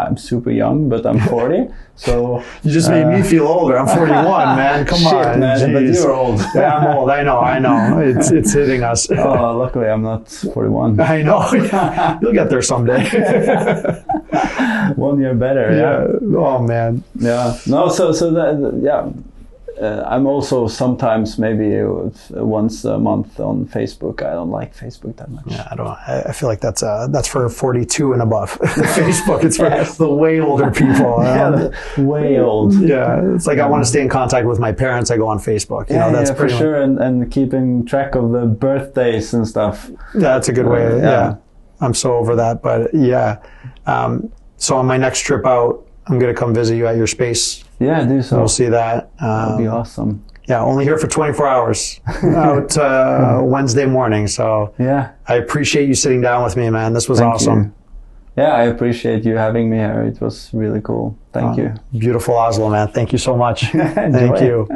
I'm super young, but I'm 40. So You just made me feel older. I'm 41, man. Come shit, on, man, but you're old. Yeah, I'm old. I know. It's hitting us. Oh, luckily I'm not 41. I know. You'll get there someday. 1 year better. Yeah. Oh man. Yeah. No. So that yeah. I'm also sometimes maybe once a month on Facebook. I don't like Facebook that much. Yeah, I feel like that's for 42 and above. Facebook, it's for the way older people. Way old. Yeah, it's like I want to stay in contact with my parents. I go on Facebook. You know, that's for sure, and keeping track of the birthdays and stuff. That's a good way. Yeah, I'm so over that. But yeah, so on my next trip out, I'm going to come visit you at your space. Yeah, do so. We'll see that. That'd be awesome. Yeah, only here for 24 hours. Out Wednesday morning. So yeah, I appreciate you sitting down with me, man. This was awesome. You. Yeah, I appreciate you having me here. It was really cool. Thank you. Beautiful Oslo, man. Thank you so much. Thank you.